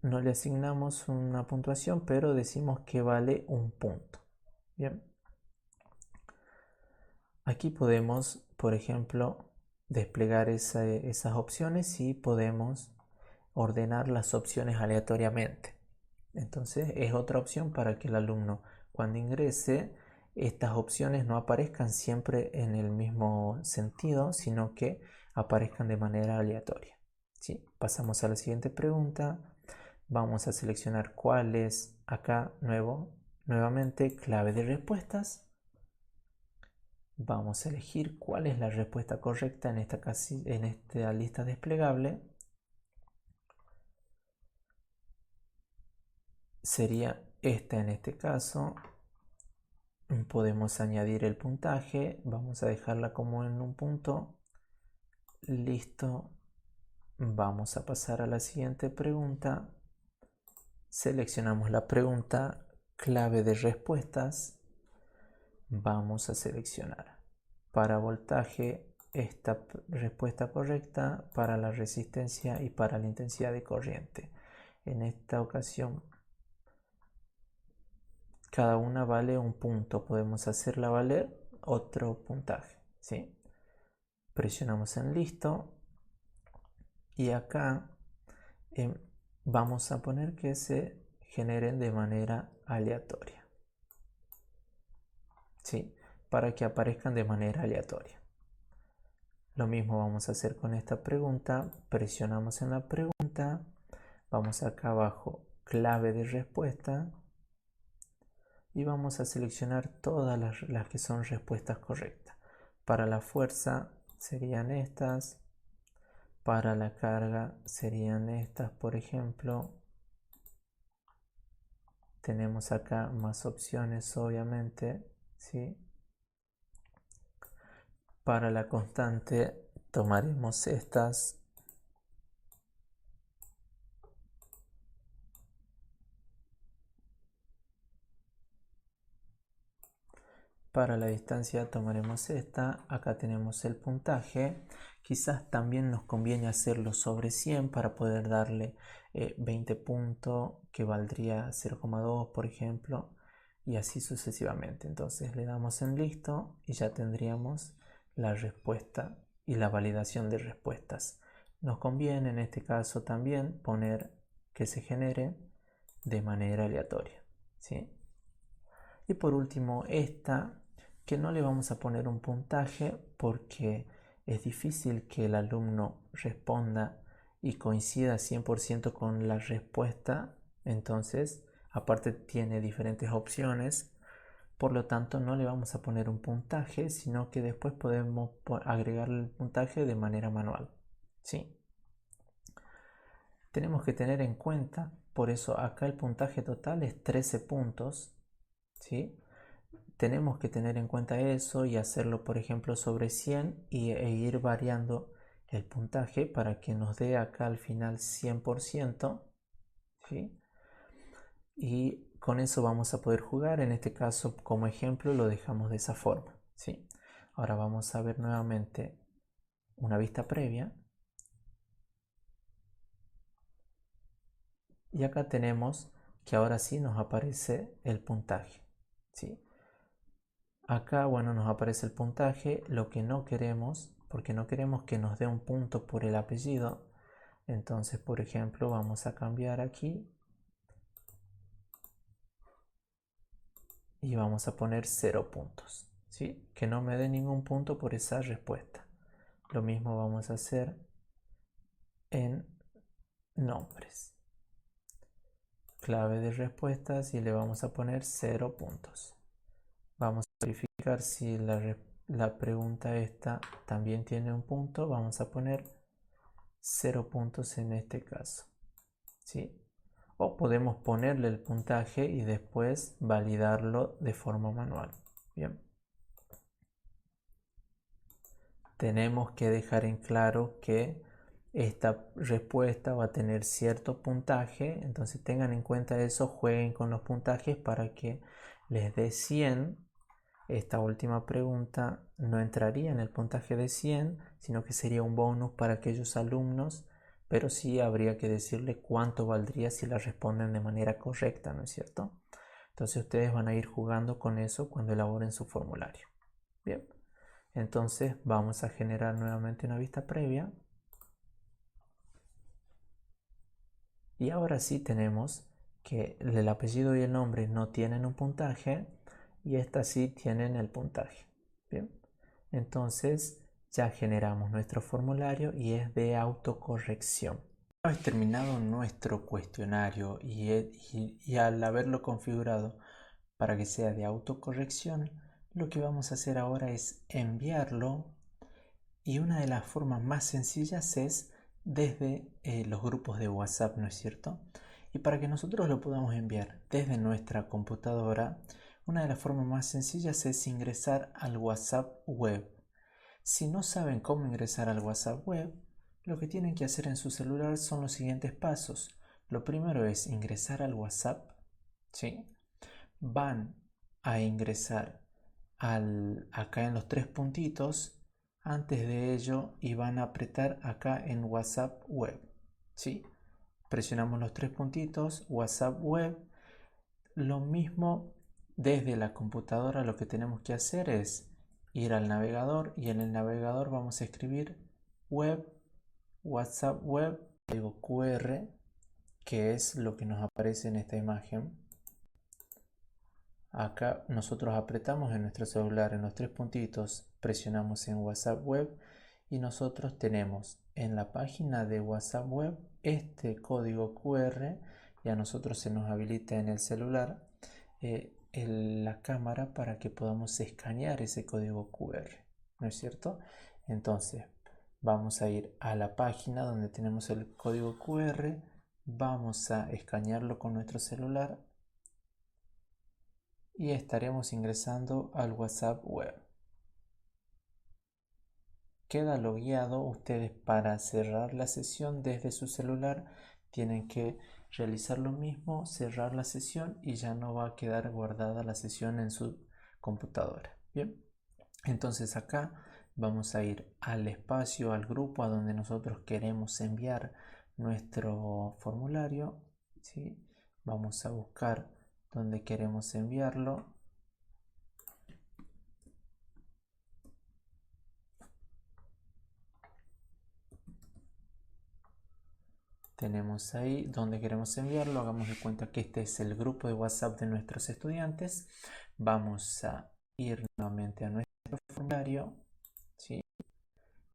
No le asignamos una puntuación, pero decimos que vale un punto. Bien. Aquí podemos, por ejemplo, desplegar esas opciones y podemos ordenar las opciones aleatoriamente. Entonces es otra opción para que el alumno, cuando ingrese, estas opciones no aparezcan siempre en el mismo sentido, sino que aparezcan de manera aleatoria, ¿sí? Pasamos a la siguiente pregunta. Vamos a seleccionar cuál es acá nuevamente clave de respuestas. Vamos a elegir cuál es la respuesta correcta en esta lista desplegable. Sería esta en este caso. Podemos añadir el puntaje, vamos a dejarla como en un punto. Listo. Vamos a pasar a la siguiente pregunta. Seleccionamos la pregunta, clave de respuestas. Vamos a seleccionar para voltaje esta respuesta correcta, para la resistencia y para la intensidad de corriente. En esta ocasión cada una vale un punto, podemos hacerla valer otro puntaje, ¿sí? Presionamos en listo y acá vamos a poner que se generen de manera aleatoria, ¿sí? Para que aparezcan de manera aleatoria. Lo mismo vamos a hacer con esta pregunta. Presionamos en la pregunta, vamos acá abajo, clave de respuesta, y vamos a seleccionar todas las que son respuestas correctas. Para la fuerza serían estas, para la carga serían estas, por ejemplo. Tenemos acá más opciones, obviamente, ¿sí? Para la constante tomaremos estas. Para la distancia tomaremos esta. Acá tenemos el puntaje. Quizás también nos conviene hacerlo sobre 100 para poder darle 20 puntos, que valdría 0,2 por ejemplo, y así sucesivamente. Entonces le damos en listo y ya tendríamos la respuesta y la validación de respuestas. Nos conviene en este caso también poner que se genere de manera aleatoria, ¿sí? Y por último esta, que no le vamos a poner un puntaje porque es difícil que el alumno responda y coincida 100% con la respuesta. Entonces, aparte tiene diferentes opciones, por lo tanto no le vamos a poner un puntaje, sino que después podemos agregarle el puntaje de manera manual, ¿sí? tenemos que tener en cuenta, por eso acá el puntaje total es 13 puntos, ¿sí? Tenemos que tener en cuenta eso y hacerlo, por ejemplo, sobre 100 e ir variando el puntaje para que nos dé acá al final 100%, ¿sí? Y con eso vamos a poder jugar. En este caso, como ejemplo, lo dejamos de esa forma, ¿sí? Ahora vamos a ver nuevamente una vista previa. Y acá tenemos que ahora sí nos aparece el puntaje, ¿sí? Acá, bueno, nos aparece el puntaje, lo que no queremos, porque no queremos que nos dé un punto por el apellido. Entonces, por ejemplo, vamos a cambiar aquí y vamos a poner 0 puntos, ¿sí? Que no me dé ningún punto por esa respuesta. Lo mismo vamos a hacer en nombres. Clave de respuestas y le vamos a poner 0 puntos. Vamos a verificar si la pregunta esta también tiene un punto. Vamos a poner 0 puntos en este caso, ¿sí? O podemos ponerle el puntaje y después validarlo de forma manual. Bien. Tenemos que dejar en claro que esta respuesta va a tener cierto puntaje, entonces tengan en cuenta eso, jueguen con los puntajes para que les dé 100. Esta última pregunta no entraría en el puntaje de 100, sino que sería un bonus para aquellos alumnos, pero sí habría que decirle cuánto valdría si la responden de manera correcta, ¿no es cierto? Entonces ustedes van a ir jugando con eso cuando elaboren su formulario. Bien, entonces vamos a generar nuevamente una vista previa. Y ahora sí tenemos que el apellido y el nombre no tienen un puntaje y estas sí tienen el puntaje. Bien, entonces ya generamos nuestro formulario y es de autocorrección. Una vez terminado nuestro cuestionario y al haberlo configurado para que sea de autocorrección, lo que vamos a hacer ahora es enviarlo, y una de las formas más sencillas es desde los grupos de WhatsApp, ¿no es cierto? Y para que nosotros lo podamos enviar desde nuestra computadora, una de las formas más sencillas es ingresar al WhatsApp web. Si no saben cómo ingresar al WhatsApp web, lo que tienen que hacer en su celular son los siguientes pasos. Lo primero es ingresar al WhatsApp, ¿sí? Van a ingresar acá en los tres puntitos antes de ello y van a apretar acá en WhatsApp web, ¿sí? Presionamos los tres puntitos, WhatsApp web. Lo mismo desde la computadora, lo que tenemos que hacer es ir al navegador y en el navegador vamos a escribir web, WhatsApp web, código QR, que es lo que nos aparece en esta imagen. Acá nosotros apretamos en nuestro celular en los tres puntitos, presionamos en WhatsApp web y nosotros tenemos en la página de WhatsApp web este código QR y a nosotros se nos habilita en el celular la cámara para que podamos escanear ese código QR, ¿no es cierto? Entonces vamos a ir a la página donde tenemos el código QR, vamos a escanearlo con nuestro celular y estaremos ingresando al WhatsApp web. Queda logueado. Ustedes para cerrar la sesión desde su celular tienen que realizar lo mismo, cerrar la sesión y ya no va a quedar guardada la sesión en su computadora. Bien, entonces acá vamos a ir al espacio, al grupo a donde nosotros queremos enviar nuestro formulario, ¿sí? Vamos a buscar donde queremos enviarlo. Tenemos ahí donde queremos enviarlo. Hagamos de cuenta que este es el grupo de WhatsApp de nuestros estudiantes. Vamos a ir nuevamente a nuestro formulario, ¿sí?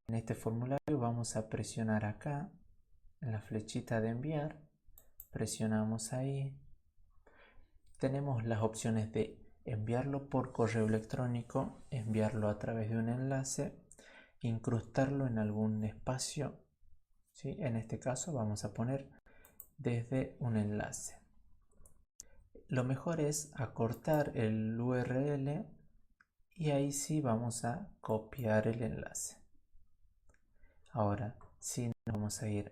En este formulario vamos a presionar acá en la flechita de enviar. Presionamos ahí. Tenemos las opciones de enviarlo por correo electrónico, enviarlo a través de un enlace, incrustarlo en algún espacio, ¿sí? En este caso vamos a poner desde un enlace. Lo mejor es acortar el URL y ahí sí vamos a copiar el enlace. Ahora sí nos vamos a ir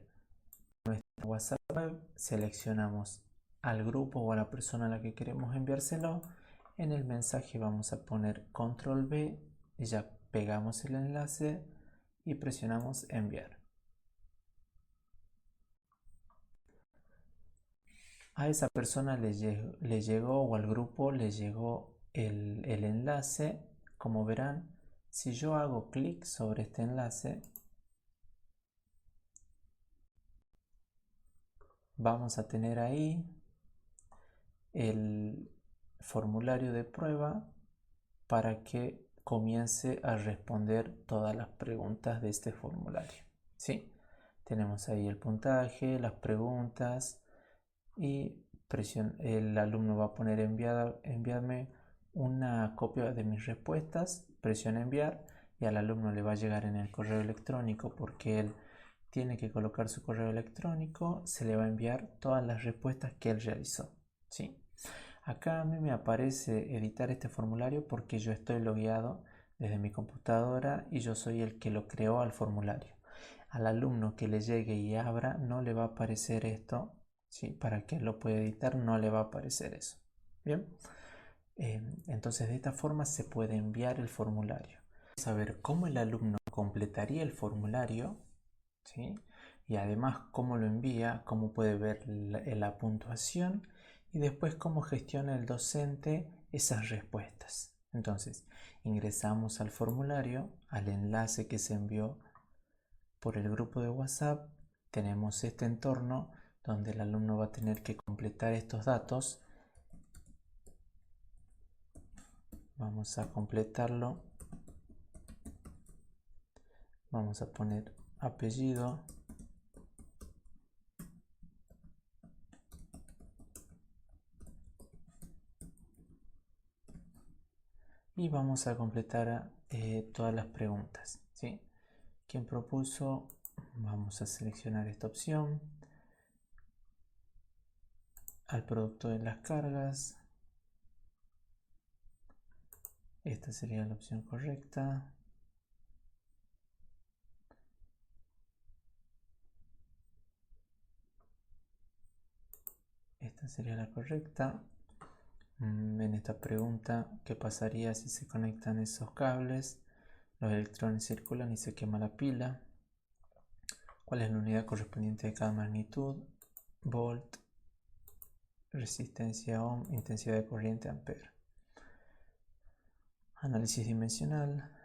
a nuestra WhatsApp web, seleccionamos al grupo o a la persona a la que queremos enviárselo. En el mensaje vamos a poner control B y ya pegamos el enlace y presionamos enviar. A esa persona le llegó o al grupo le llegó el enlace. Como verán, si yo hago clic sobre este enlace, vamos a tener ahí el formulario de prueba para que comience a responder todas las preguntas de este formulario. ¿Sí? Tenemos ahí el puntaje, las preguntas y el alumno va a poner enviarme una copia de mis respuestas, presiona enviar y al alumno le va a llegar en el correo electrónico, porque él tiene que colocar su correo electrónico, se le va a enviar todas las respuestas que él realizó. ¿Sí? Acá a mí me aparece editar este formulario porque yo estoy logueado desde mi computadora y yo soy el que lo creó al formulario. Al alumno que le llegue y abra no le va a aparecer esto, ¿sí? Para que lo pueda editar no le va a aparecer eso. Bien, entonces de esta forma se puede enviar el formulario. Vamos a ver cómo el alumno completaría el formulario, ¿sí? Y además cómo lo envía, cómo puede ver la puntuación y después cómo gestiona el docente esas respuestas. Entonces ingresamos al formulario, al enlace que se envió por el grupo de WhatsApp. Tenemos este entorno donde el alumno va a tener que completar estos datos. Vamos a completarlo. Vamos a poner apellido. Y vamos a completar todas las preguntas, ¿sí? ¿Quién propuso? Vamos a seleccionar esta opción. Al producto de las cargas. Esta sería la opción correcta. Esta sería la correcta. En esta pregunta, ¿qué pasaría si se conectan esos cables? Los electrones circulan y se quema la pila. ¿Cuál es la unidad correspondiente de cada magnitud? Volt, resistencia ohm, intensidad de corriente ampere. Análisis dimensional,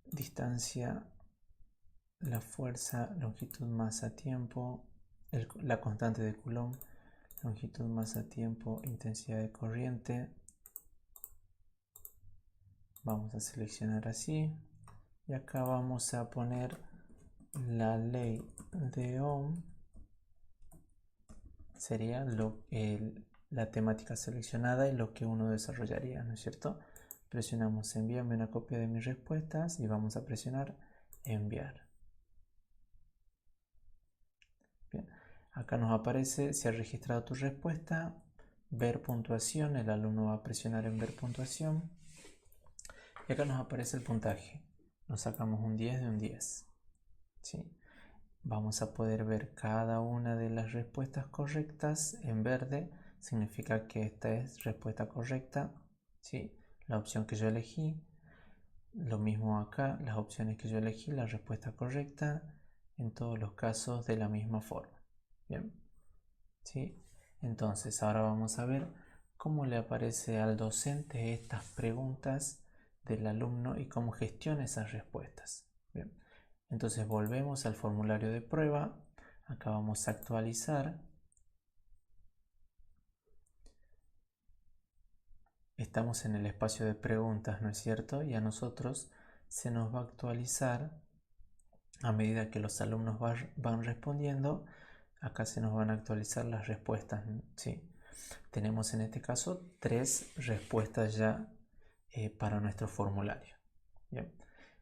distancia, la fuerza, longitud, masa, tiempo, la constante de Coulomb, longitud, masa, tiempo, intensidad de corriente. Vamos a seleccionar así y acá vamos a poner la ley de Ohm. Sería la temática seleccionada y lo que uno desarrollaría, ¿no es cierto? Presionamos envíame una copia de mis respuestas y vamos a presionar enviar. Bien, acá nos aparece si ha registrado tu respuesta, ver puntuación, el alumno va a presionar en ver puntuación y acá nos aparece el puntaje. Nos sacamos un 10 de un 10. ¿Sí? Vamos a poder ver cada una de las respuestas correctas en verde, significa que esta es respuesta correcta, ¿sí? La opción que yo elegí, lo mismo acá, las opciones que yo elegí, la respuesta correcta, en todos los casos de la misma forma. Bien, ¿sí? Entonces ahora vamos a ver cómo le aparece al docente estas preguntas del alumno y cómo gestiona esas respuestas. Bien. Entonces volvemos al formulario de prueba, acá vamos a actualizar, estamos en el espacio de preguntas, ¿no es cierto? Y a nosotros se nos va a actualizar a medida que los alumnos van respondiendo, acá se nos van a actualizar las respuestas, ¿sí? Tenemos en este caso 3 respuestas ya para nuestro formulario. Bien,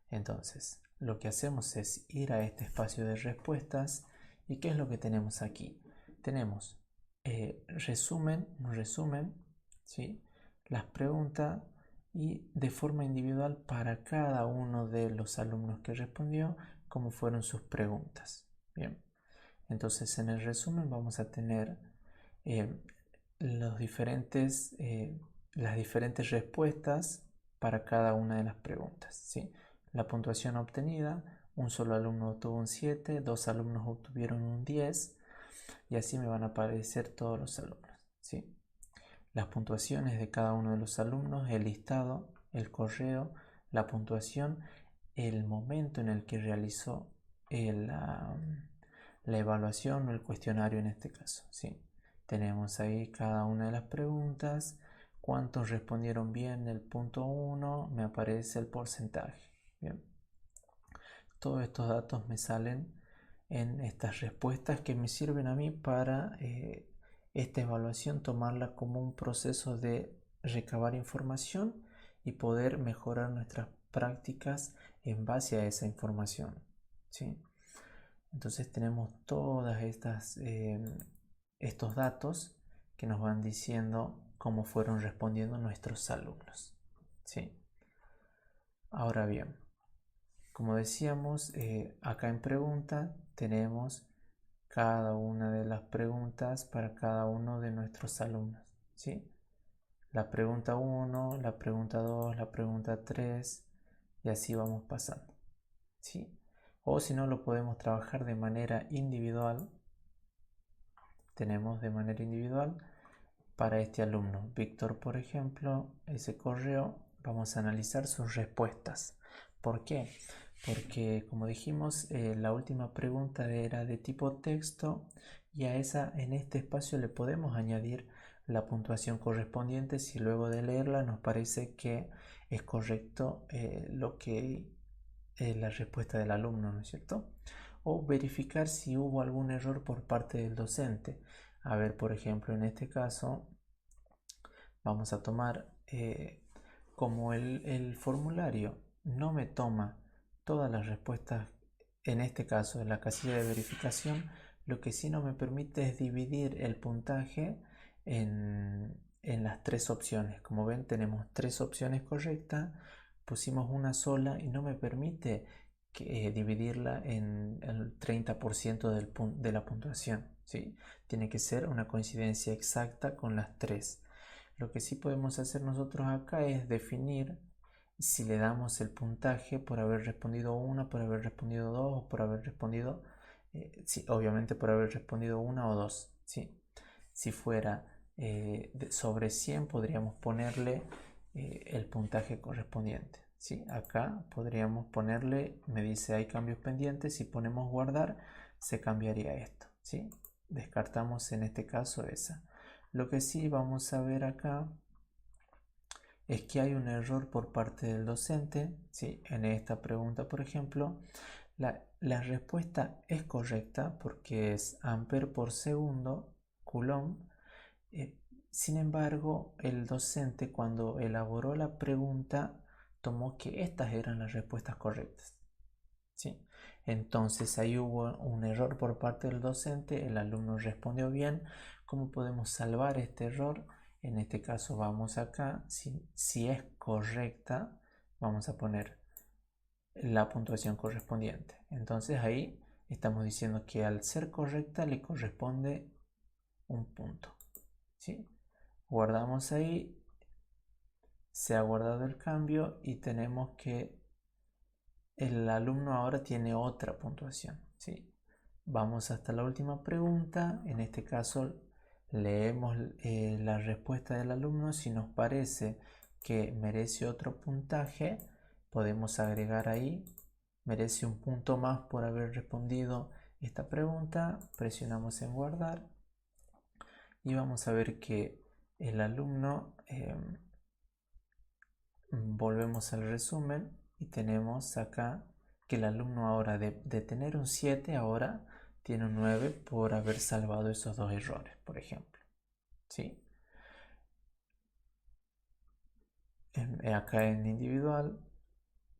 entonces lo que hacemos es ir a este espacio de respuestas y ¿qué es lo que tenemos aquí? tenemos un resumen, ¿sí? Las preguntas y de forma individual para cada uno de los alumnos que respondió, cómo fueron sus preguntas. Bien, entonces en el resumen vamos a tener las diferentes respuestas para cada una de las preguntas, ¿sí? La puntuación obtenida: un solo alumno obtuvo un 7, dos alumnos obtuvieron un 10 y así me van a aparecer todos los alumnos, ¿sí? Las puntuaciones de cada uno de los alumnos, el listado, el correo, la puntuación, el momento en el que realizó la evaluación o el cuestionario en este caso, ¿sí? Tenemos ahí cada una de las preguntas, cuántos respondieron bien el punto 1, me aparece el porcentaje. Bien. Todos estos datos me salen en estas respuestas que me sirven a mí para esta evaluación, tomarla como un proceso de recabar información y poder mejorar nuestras prácticas en base a esa información, ¿sí? Entonces tenemos todas estos datos que nos van diciendo cómo fueron respondiendo nuestros alumnos, ¿sí? Ahora bien, como decíamos, acá en pregunta tenemos cada una de las preguntas para cada uno de nuestros alumnos, ¿sí? La pregunta 1, la pregunta 2, la pregunta 3 y así vamos pasando, ¿sí? O si no, lo podemos trabajar de manera individual. Tenemos de manera individual para este alumno Víctor, por ejemplo, ese correo, vamos a analizar sus respuestas. ¿Por qué? Porque, como dijimos, la última pregunta era de tipo texto y a esa, en este espacio, le podemos añadir la puntuación correspondiente si luego de leerla nos parece que es correcto la respuesta del alumno, ¿no es cierto? O verificar si hubo algún error por parte del docente. A ver, por ejemplo, en este caso vamos a tomar como el formulario no me toma todas las respuestas, en este caso en la casilla de verificación, lo que sí no me permite es dividir el puntaje en las tres opciones. Como ven, tenemos tres opciones correctas, pusimos una sola y no me permite dividirla en el 30% de la puntuación, ¿sí? Tiene que ser una coincidencia exacta con las tres. Lo que sí podemos hacer nosotros acá es definir si le damos el puntaje por haber respondido una, por haber respondido dos o por haber respondido, sí, obviamente por haber respondido una o dos, ¿sí? Si fuera sobre 100 podríamos ponerle el puntaje correspondiente, ¿sí? Acá podríamos ponerle, me dice hay cambios pendientes, si ponemos guardar se cambiaría esto, ¿sí? Descartamos en este caso esa. Lo que sí vamos a ver acá es que hay un error por parte del docente, ¿sí? En esta pregunta, por ejemplo, la respuesta es correcta porque es ampere por segundo, coulomb. Sin embargo, el docente, cuando elaboró la pregunta, tomó que estas eran las respuestas correctas, ¿sí? Entonces ahí hubo un error por parte del docente, el alumno respondió bien. ¿Cómo podemos salvar este error? En este caso vamos acá, si es correcta, vamos a poner la puntuación correspondiente. Entonces ahí estamos diciendo que al ser correcta le corresponde un punto, ¿sí? Guardamos ahí, se ha guardado el cambio y tenemos que el alumno ahora tiene otra puntuación, ¿sí? Vamos hasta la última pregunta. En este caso leemos la respuesta del alumno. Si nos parece que merece otro puntaje, podemos agregar ahí, merece un punto más por haber respondido esta pregunta. Presionamos en guardar y vamos a ver que el alumno, volvemos al resumen y tenemos acá que el alumno ahora de tener un 7 ahora tiene un 9 por haber salvado esos dos errores, por ejemplo, ¿sí? Acá en individual,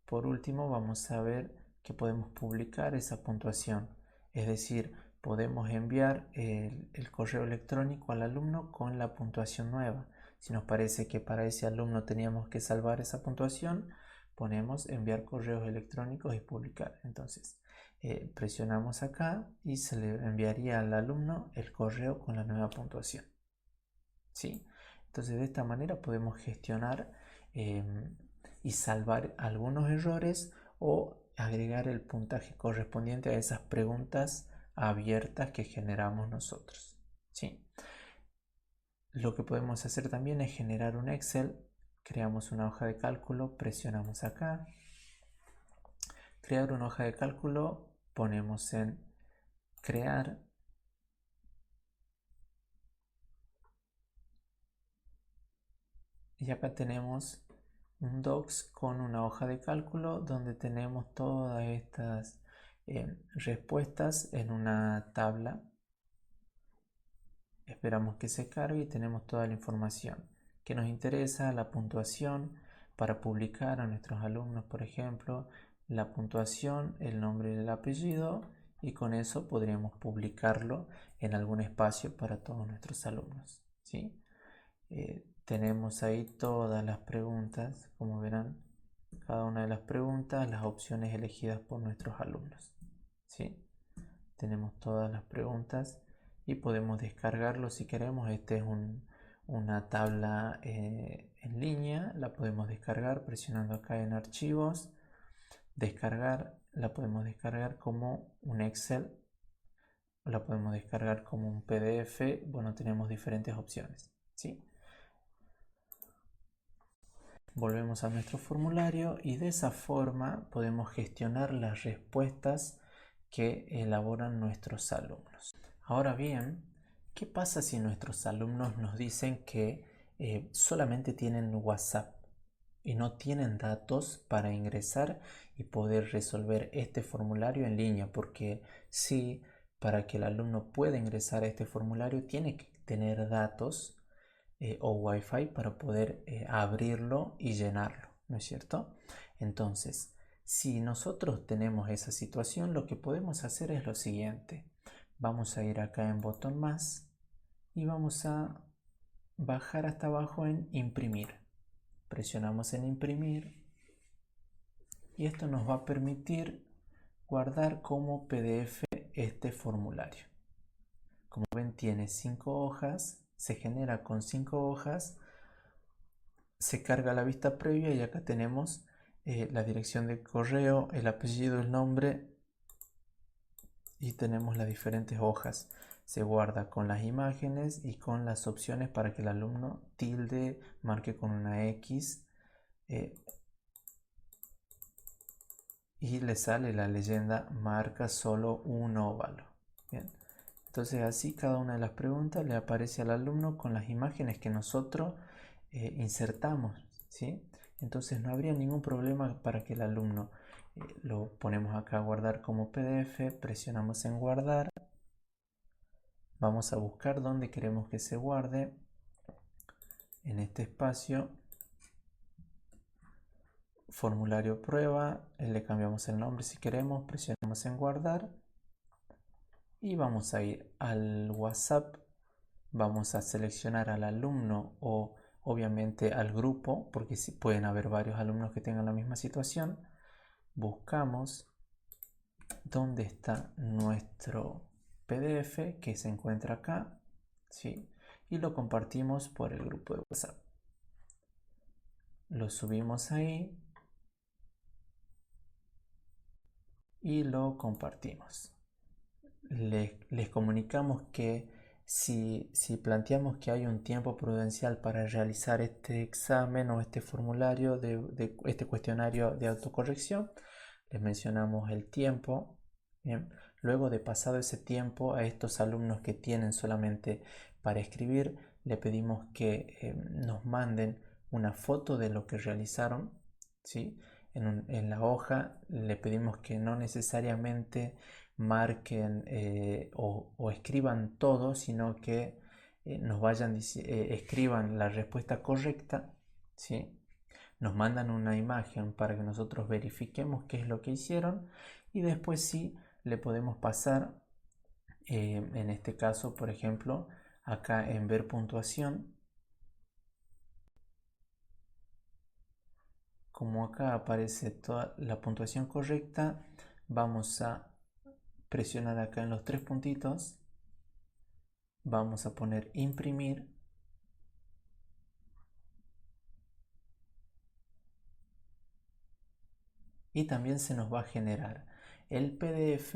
por último, vamos a ver que podemos publicar esa puntuación, es decir, podemos enviar el correo electrónico al alumno con la puntuación nueva. Si nos parece que para ese alumno teníamos que salvar esa puntuación, ponemos enviar correos electrónicos y publicar. Entonces presionamos acá y se le enviaría al alumno el correo con la nueva puntuación. ¿Sí? Entonces de esta manera podemos gestionar y salvar algunos errores o agregar el puntaje correspondiente a esas preguntas abiertas que generamos nosotros. ¿Sí? Lo que podemos hacer también es generar un Excel. Creamos una hoja de cálculo, presionamos acá, crear una hoja de cálculo, ponemos en crear y acá tenemos un docs con una hoja de cálculo donde tenemos todas estas respuestas en una tabla. Esperamos que se cargue y tenemos toda la información que nos interesa, la puntuación para publicar a nuestros alumnos, por ejemplo, la puntuación, el nombre y el apellido, y con eso podríamos publicarlo en algún espacio para todos nuestros alumnos, ¿sí? Tenemos ahí todas las preguntas, como verán, cada una de las preguntas, las opciones elegidas por nuestros alumnos, ¿sí? Tenemos todas las preguntas y podemos descargarlo si queremos. Esta es una tabla en línea, la podemos descargar presionando acá en archivos, descargar, la podemos descargar como un Excel, la podemos descargar como un PDF. Bueno, tenemos diferentes opciones, ¿sí? Volvemos a nuestro formulario y de esa forma podemos gestionar las respuestas que elaboran nuestros alumnos. Ahora bien, ¿qué pasa si nuestros alumnos nos dicen que solamente tienen WhatsApp y no tienen datos para ingresar y poder resolver este formulario en línea? Porque sí, para que el alumno pueda ingresar a este formulario tiene que tener datos o Wi-Fi para poder abrirlo y llenarlo, ¿no es cierto? Entonces, si nosotros tenemos esa situación, lo que podemos hacer es lo siguiente. Vamos a ir acá en botón más y vamos a bajar hasta abajo en imprimir. Presionamos en imprimir y esto nos va a permitir guardar como PDF este formulario. Como ven, tiene 5 hojas, se genera con 5 hojas, se carga la vista previa y acá tenemos la dirección de correo, el apellido, el nombre y tenemos las diferentes hojas. Se guarda con las imágenes y con las opciones para que el alumno tilde, marque con una X y le sale la leyenda marca solo un óvalo. Bien. Entonces así cada una de las preguntas le aparece al alumno con las imágenes que nosotros insertamos, ¿sí? Entonces no habría ningún problema para que el alumno lo ponemos acá a guardar como PDF, presionamos en guardar, vamos a buscar dónde queremos que se guarde, en este espacio, formulario prueba, le cambiamos el nombre si queremos, presionamos en guardar y vamos a ir al WhatsApp, vamos a seleccionar al alumno o obviamente al grupo, porque si pueden haber varios alumnos que tengan la misma situación. Buscamos dónde está nuestro PDF que se encuentra acá, ¿sí? Y lo compartimos por el grupo de WhatsApp. Lo subimos ahí y lo compartimos. Les comunicamos que si planteamos que hay un tiempo prudencial para realizar este examen o este formulario de este cuestionario de autocorrección, les mencionamos el tiempo. Bien. Luego de pasado ese tiempo, a estos alumnos que tienen solamente para escribir, le pedimos que nos manden una foto de lo que realizaron, ¿sí? En la hoja le pedimos que no necesariamente marquen o escriban todo, sino que nos vayan escriban la respuesta correcta, ¿sí? Nos mandan una imagen para que nosotros verifiquemos qué es lo que hicieron y después sí le podemos pasar En este caso, por ejemplo, acá en ver puntuación, como acá aparece toda la puntuación correcta, vamos a presionar acá en los tres puntitos, vamos a poner imprimir y también se nos va a generar el PDF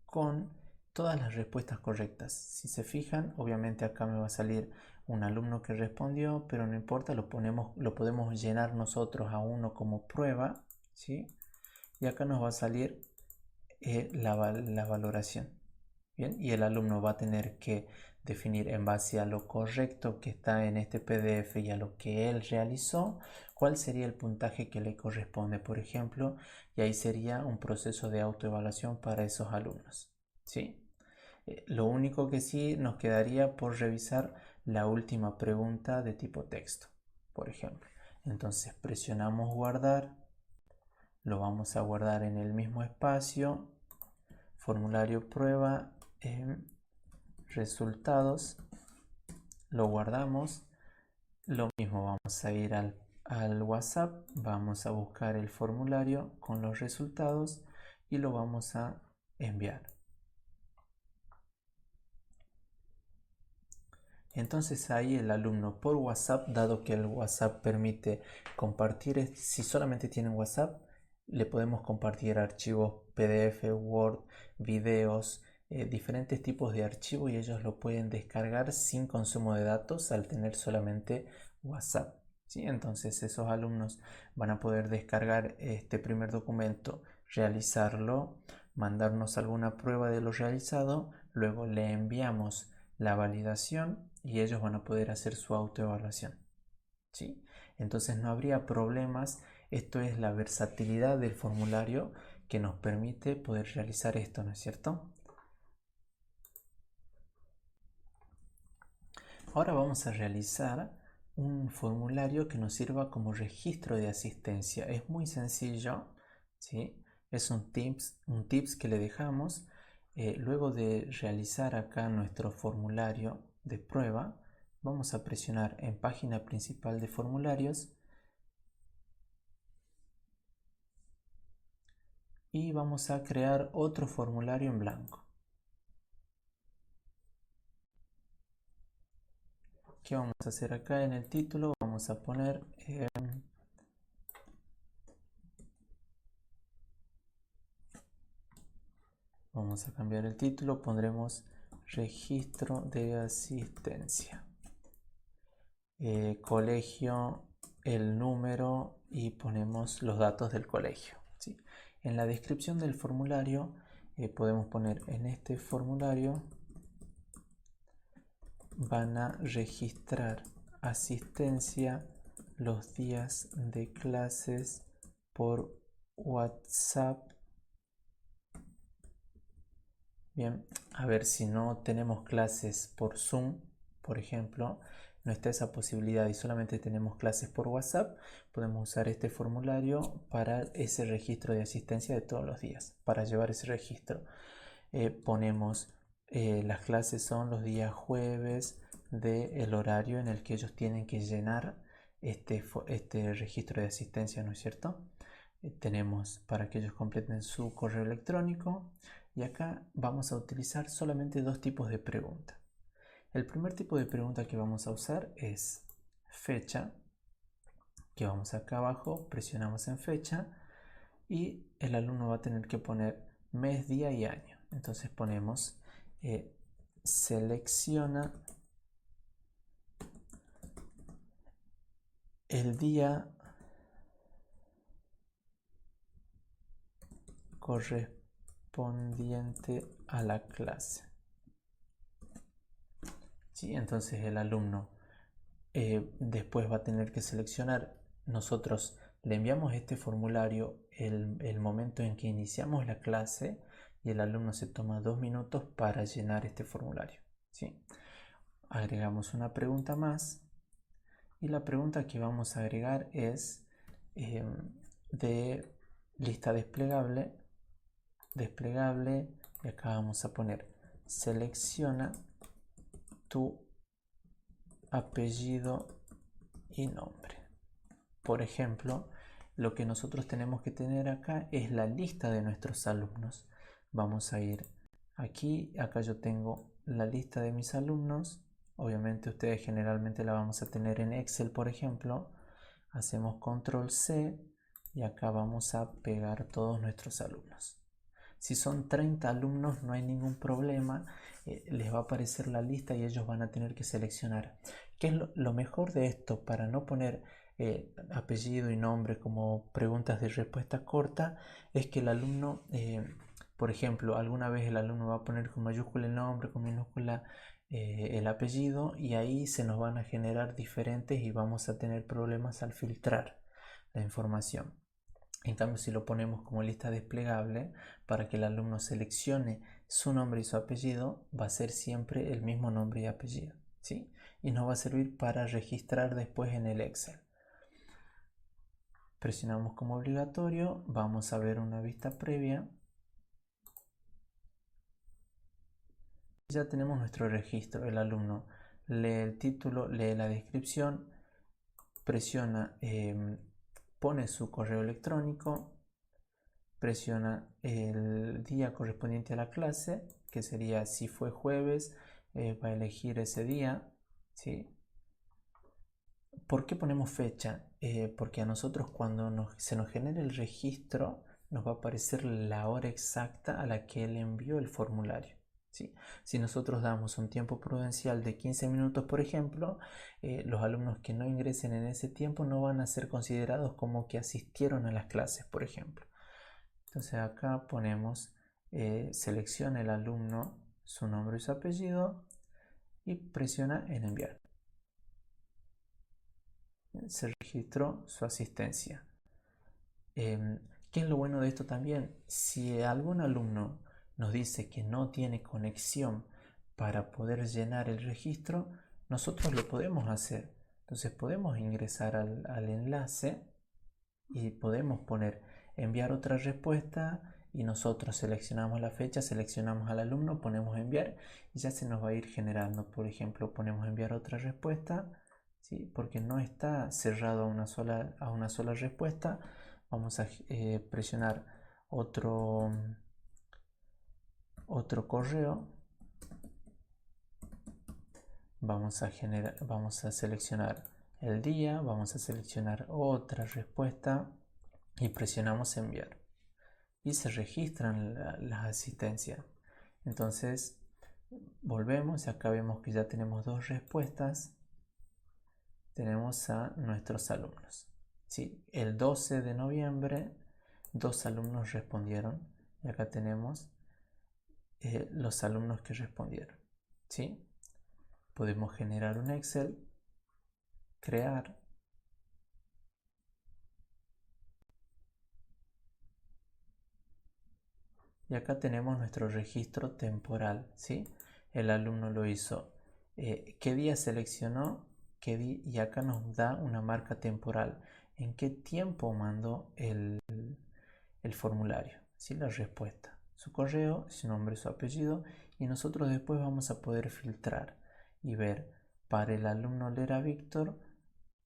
con todas las respuestas correctas. Si se fijan, obviamente acá me va a salir un alumno que respondió, pero no importa, lo podemos llenar nosotros a uno como prueba, ¿sí? Y acá nos va a salir la valoración. Bien, y el alumno va a tener que definir en base a lo correcto que está en este PDF y a lo que él realizó, cuál sería el puntaje que le corresponde, por ejemplo, y ahí sería un proceso de autoevaluación para esos alumnos. ¿Sí? Lo único que sí nos quedaría por revisar la última pregunta de tipo texto, por ejemplo. Entonces presionamos guardar, lo vamos a guardar en el mismo espacio, formulario prueba, resultados, lo guardamos. Lo mismo, vamos a ir al WhatsApp, vamos a buscar el formulario con los resultados y lo vamos a enviar. Entonces ahí el alumno por WhatsApp, dado que el WhatsApp permite compartir, si solamente tienen WhatsApp, le podemos compartir archivos PDF, Word, videos, diferentes tipos de archivos y ellos lo pueden descargar sin consumo de datos al tener solamente WhatsApp. ¿Sí? Entonces esos alumnos van a poder descargar este primer documento, realizarlo, mandarnos alguna prueba de lo realizado, luego le enviamos la validación y ellos van a poder hacer su autoevaluación. ¿Sí? Entonces no habría problemas. Esto es la versatilidad del formulario que nos permite poder realizar esto, ¿no es cierto? Ahora vamos a realizar un formulario que nos sirva como registro de asistencia. Es muy sencillo, ¿sí? Es un tips que le dejamos. Luego de realizar acá nuestro formulario de prueba, vamos a presionar en página principal de formularios y vamos a crear otro formulario en blanco. ¿Qué vamos a hacer acá en el título? Vamos a poner vamos a cambiar el título, pondremos registro de asistencia, colegio, el número y ponemos los datos del colegio, ¿sí? En la descripción del formulario podemos poner: en este formulario van a registrar asistencia los días de clases por WhatsApp. Bien, a ver, si no tenemos clases por Zoom, por ejemplo, no está esa posibilidad y solamente tenemos clases por WhatsApp, podemos usar este formulario para ese registro de asistencia de todos los días. Para llevar ese registro, ponemos las clases son los días jueves del horario en el que ellos tienen que llenar este registro de asistencia, ¿no es cierto? Tenemos para que ellos completen su correo electrónico y acá vamos a utilizar solamente dos tipos de preguntas. El primer tipo de pregunta que vamos a usar es fecha, que vamos acá abajo, presionamos en fecha y el alumno va a tener que poner mes, día y año. Entonces ponemos selecciona el día correspondiente a la clase. ¿Sí? Entonces el alumno después va a tener que seleccionar. Nosotros le enviamos este formulario el momento en que iniciamos la clase y el alumno se toma 2 minutos para llenar este formulario, ¿sí? Agregamos una pregunta más y la pregunta que vamos a agregar es de lista desplegable, y acá vamos a poner selecciona tu apellido y nombre. Por ejemplo, lo que nosotros tenemos que tener acá es la lista de nuestros alumnos. Vamos a ir aquí, acá yo tengo la lista de mis alumnos. Obviamente ustedes generalmente la vamos a tener en Excel, por ejemplo. Hacemos control C y acá vamos a pegar todos nuestros alumnos. Si son 30 alumnos no hay ningún problema, les va a aparecer la lista y ellos van a tener que seleccionar. ¿Qué es lo mejor de esto? Para no poner apellido y nombre como preguntas de respuesta corta, es que el alumno, por ejemplo, alguna vez el alumno va a poner con mayúscula el nombre, con minúscula el apellido, y ahí se nos van a generar diferentes y vamos a tener problemas al filtrar la información. En cambio, si lo ponemos como lista desplegable, para que el alumno seleccione su nombre y su apellido, va a ser siempre el mismo nombre y apellido, ¿sí? Y nos va a servir para registrar después en el Excel. Presionamos como obligatorio, vamos a ver una vista previa. Ya tenemos nuestro registro. El alumno lee el título, lee la descripción, presiona, pone su correo electrónico, presiona el día correspondiente a la clase, que sería si fue jueves, va a elegir ese día, ¿sí? ¿Por qué ponemos fecha? Porque a nosotros cuando se nos genere el registro nos va a aparecer la hora exacta a la que él envió el formulario, ¿sí? Si nosotros damos un tiempo prudencial de 15 minutos, por ejemplo, los alumnos que no ingresen en ese tiempo no van a ser considerados como que asistieron a las clases, por ejemplo. Entonces acá ponemos, selecciona el alumno su nombre y su apellido y presiona en enviar. Se registró su asistencia. ¿Qué es lo bueno de esto también? Si algún alumno nos dice que no tiene conexión para poder llenar el registro, nosotros lo podemos hacer. Entonces podemos ingresar al enlace y podemos poner enviar otra respuesta y nosotros seleccionamos la fecha, seleccionamos al alumno, ponemos enviar y ya se nos va a ir generando. Por ejemplo, ponemos enviar otra respuesta, ¿sí? Porque no está cerrado a una sola respuesta. Vamos a presionar otro correo. Vamos a seleccionar el día, vamos a seleccionar otra respuesta y presionamos enviar y se registran las asistencias. Entonces volvemos y acá vemos que ya tenemos dos respuestas. Tenemos a nuestros alumnos, ¿sí? El 12 de noviembre 2 alumnos respondieron y acá tenemos los alumnos que respondieron, ¿sí? Podemos generar un Excel, crear, y acá tenemos nuestro registro temporal, ¿sí? El alumno lo hizo, qué día seleccionó, y acá nos da una marca temporal, en qué tiempo mandó el formulario, ¿sí? La respuesta, su correo, su nombre, su apellido, y nosotros después vamos a poder filtrar y ver para el alumno Lera Víctor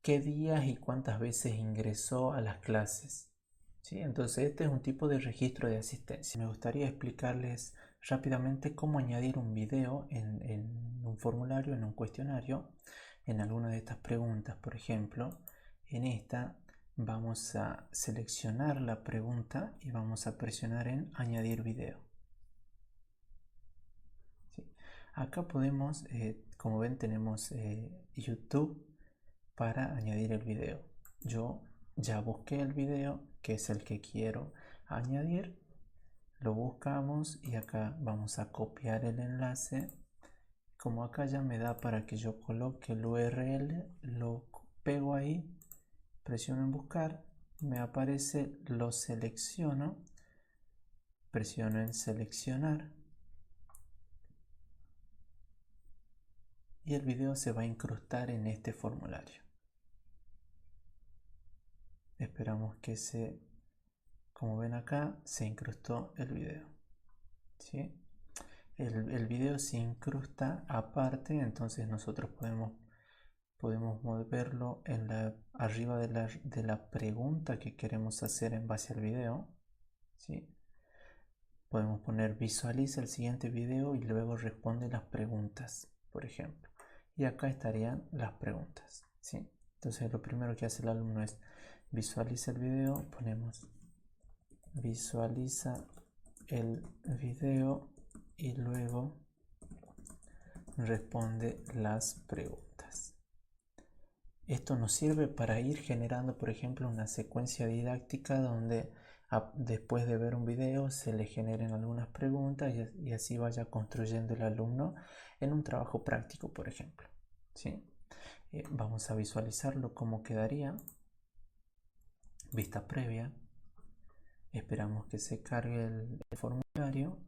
qué días y cuántas veces ingresó a las clases, ¿sí? Entonces este es un tipo de registro de asistencia. Me gustaría explicarles rápidamente cómo añadir un video en un formulario, en un cuestionario, en alguna de estas preguntas. Por ejemplo, en esta vamos a seleccionar la pregunta y vamos a presionar en añadir video, ¿sí? Acá podemos, como ven, tenemos YouTube para añadir el video. Yo ya busqué el video, que es el que quiero añadir. Lo buscamos y acá vamos a copiar el enlace. Como acá ya me da para que yo coloque el URL, lo pego ahí, presiono en buscar, me aparece, lo selecciono, presiono en seleccionar y el video se va a incrustar en este formulario. Esperamos que como ven acá, se incrustó el video, ¿sí? el video se incrusta aparte, entonces nosotros podemos moverlo arriba de la pregunta que queremos hacer en base al video, ¿sí? Podemos poner visualiza el siguiente video y luego responde las preguntas, por ejemplo. Y acá estarían las preguntas, ¿sí? Entonces lo primero que hace el alumno es visualiza el video, ponemos visualiza el video y luego responde las preguntas. Esto nos sirve para ir generando, por ejemplo, una secuencia didáctica donde después de ver un video se le generen algunas preguntas y así vaya construyendo el alumno en un trabajo práctico, por ejemplo, ¿sí? Vamos a visualizarlo cómo quedaría. Vista previa. Esperamos que se cargue el formulario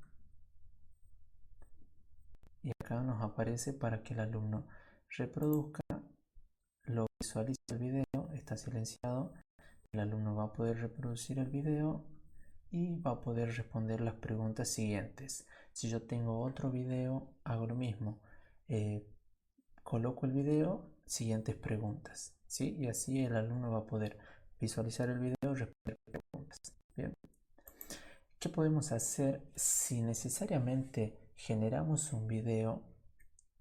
y acá nos aparece para que el alumno reproduzca, lo visualice el video, está silenciado, el alumno va a poder reproducir el video y va a poder responder las preguntas siguientes. Si yo tengo otro video, hago lo mismo, coloco el video, siguientes preguntas, ¿sí? Y así el alumno va a poder visualizar el video y responder preguntas. Bien. ¿Qué podemos hacer si necesariamente generamos un video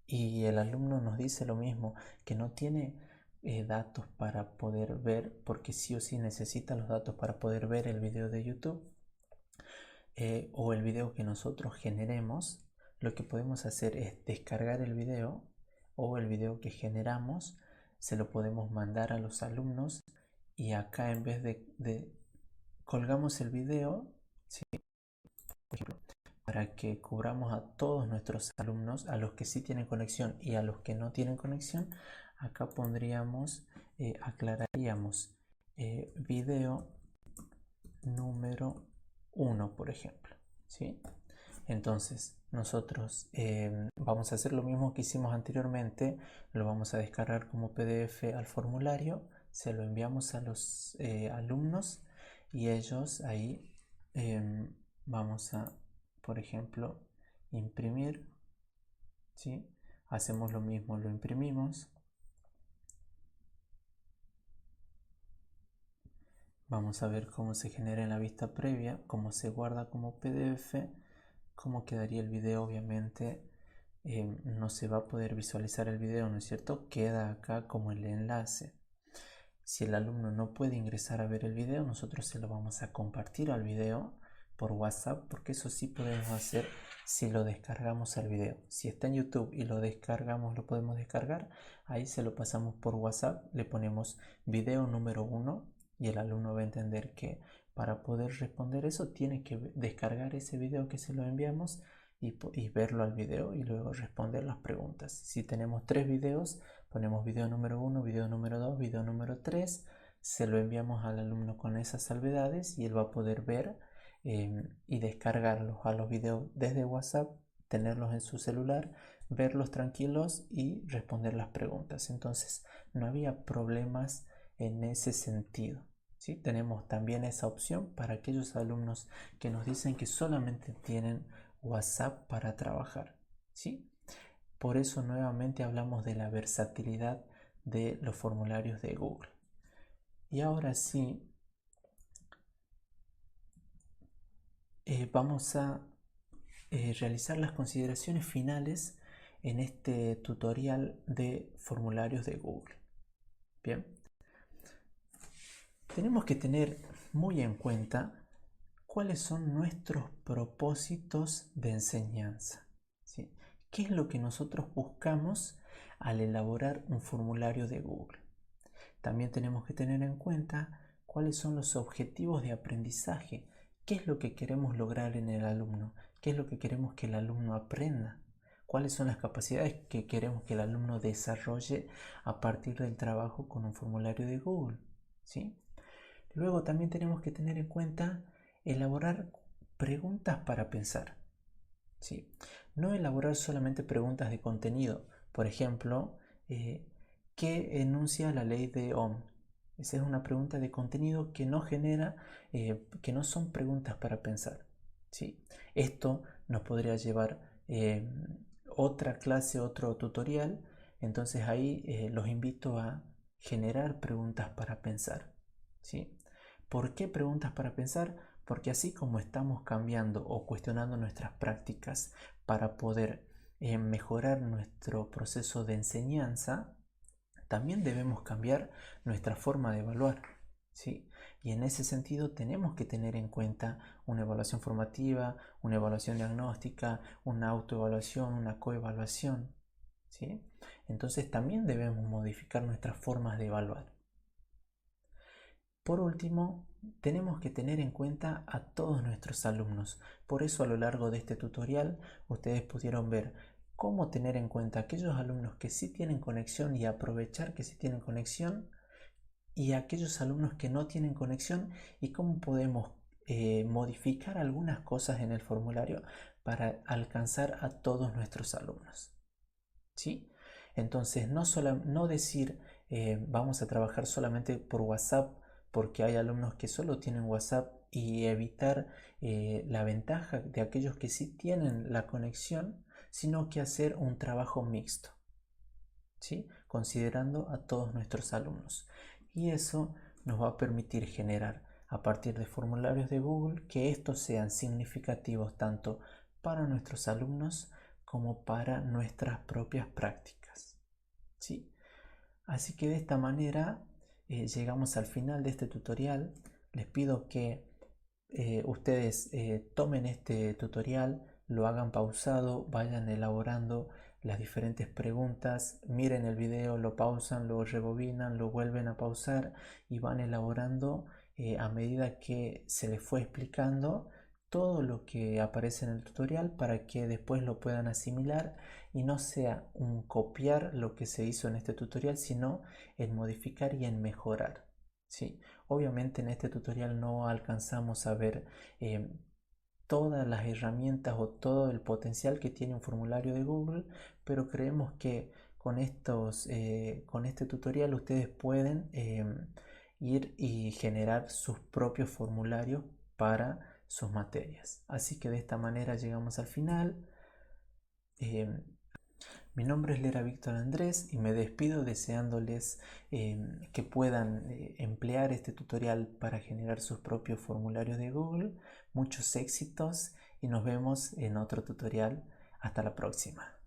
y el alumno nos dice lo mismo, que no tiene datos para poder ver, porque sí o sí necesita los datos para poder ver el video de YouTube o el video que nosotros generemos? Lo que podemos hacer es descargar el video o el video que generamos, se lo podemos mandar a los alumnos y acá en vez de colgamos el video, ¿sí? Por ejemplo, para que cubramos a todos nuestros alumnos, a los que sí tienen conexión y a los que no tienen conexión, acá pondríamos, aclararíamos video número 1, por ejemplo, ¿sí? Entonces nosotros vamos a hacer lo mismo que hicimos anteriormente, lo vamos a descargar como PDF al formulario, se lo enviamos a los alumnos y ellos ahí vamos a, por ejemplo, imprimir, ¿sí? Hacemos lo mismo, lo imprimimos, vamos a ver cómo se genera en la vista previa, cómo se guarda como PDF, cómo quedaría el video. Obviamente no se va a poder visualizar el video, ¿no es cierto? Queda acá como el enlace. Si el alumno no puede ingresar a ver el video, nosotros se lo vamos a compartir al video por WhatsApp, porque eso sí podemos hacer si lo descargamos al video. Si está en YouTube y lo descargamos, lo podemos descargar, ahí se lo pasamos por WhatsApp, le ponemos video número 1 y el alumno va a entender que para poder responder eso tiene que descargar ese video que se lo enviamos y verlo al video y luego responder las preguntas. Si tenemos 3 videos, ponemos video número 1, video número 2, video número 3, se lo enviamos al alumno con esas salvedades y él va a poder ver y descargarlos a los videos desde WhatsApp, tenerlos en su celular, verlos tranquilos y responder las preguntas. Entonces no había problemas en ese sentido, ¿sí? Tenemos también esa opción para aquellos alumnos que nos dicen que solamente tienen WhatsApp para trabajar, ¿sí? Por eso nuevamente hablamos de la versatilidad de los formularios de Google. Y ahora sí, vamos a realizar las consideraciones finales en este tutorial de formularios de Google. Bien, tenemos que tener muy en cuenta cuáles son nuestros propósitos de enseñanza, ¿sí? ¿Qué es lo que nosotros buscamos al elaborar un formulario de Google? También tenemos que tener en cuenta cuáles son los objetivos de aprendizaje, qué es lo que queremos lograr en el alumno, qué es lo que queremos que el alumno aprenda, cuáles son las capacidades que queremos que el alumno desarrolle a partir del trabajo con un formulario de Google, ¿sí? Luego también tenemos que tener en cuenta elaborar preguntas para pensar, ¿sí? No elaborar solamente preguntas de contenido. Por ejemplo, ¿qué enuncia la ley de Ohm? Esa es una pregunta de contenido que no genera, que no son preguntas para pensar, ¿sí? Esto nos podría llevar otra clase, otro tutorial. Entonces ahí los invito a generar preguntas para pensar, ¿sí? ¿Por qué preguntas para pensar? Porque así como estamos cambiando o cuestionando nuestras prácticas para poder mejorar nuestro proceso de enseñanza, también debemos cambiar nuestra forma de evaluar, ¿sí? Y en ese sentido tenemos que tener en cuenta una evaluación formativa, una evaluación diagnóstica, una autoevaluación, una coevaluación, ¿sí? Entonces también debemos modificar nuestras formas de evaluar. Por último, tenemos que tener en cuenta a todos nuestros alumnos. Por eso a lo largo de este tutorial ustedes pudieron ver cómo tener en cuenta aquellos alumnos que sí tienen conexión y aprovechar que sí tienen conexión, y aquellos alumnos que no tienen conexión, y cómo podemos modificar algunas cosas en el formulario para alcanzar a todos nuestros alumnos, ¿sí? Entonces no decir vamos a trabajar solamente por WhatsApp porque hay alumnos que solo tienen WhatsApp, y evitar la ventaja de aquellos que sí tienen la conexión, sino que hacer un trabajo mixto, ¿sí? Considerando a todos nuestros alumnos. Y eso nos va a permitir generar a partir de formularios de Google que estos sean significativos tanto para nuestros alumnos como para nuestras propias prácticas, ¿sí? Así que de esta manera llegamos al final de este tutorial. Les pido que ustedes tomen este tutorial, lo hagan pausado, vayan elaborando las diferentes preguntas, miren el video, lo pausan, lo rebobinan, lo vuelven a pausar y van elaborando a medida que se les fue explicando todo lo que aparece en el tutorial, para que después lo puedan asimilar y no sea un copiar lo que se hizo en este tutorial, sino en modificar y en mejorar, ¿sí? Obviamente en este tutorial no alcanzamos a ver todas las herramientas o todo el potencial que tiene un formulario de Google, pero creemos que con este tutorial ustedes pueden ir y generar sus propios formularios para sus materias. Así que de esta manera llegamos al final. Em, Mi nombre es Lera Víctor Andrés y me despido deseándoles que puedan emplear este tutorial para generar sus propios formularios de Google. Muchos éxitos y nos vemos en otro tutorial. Hasta la próxima.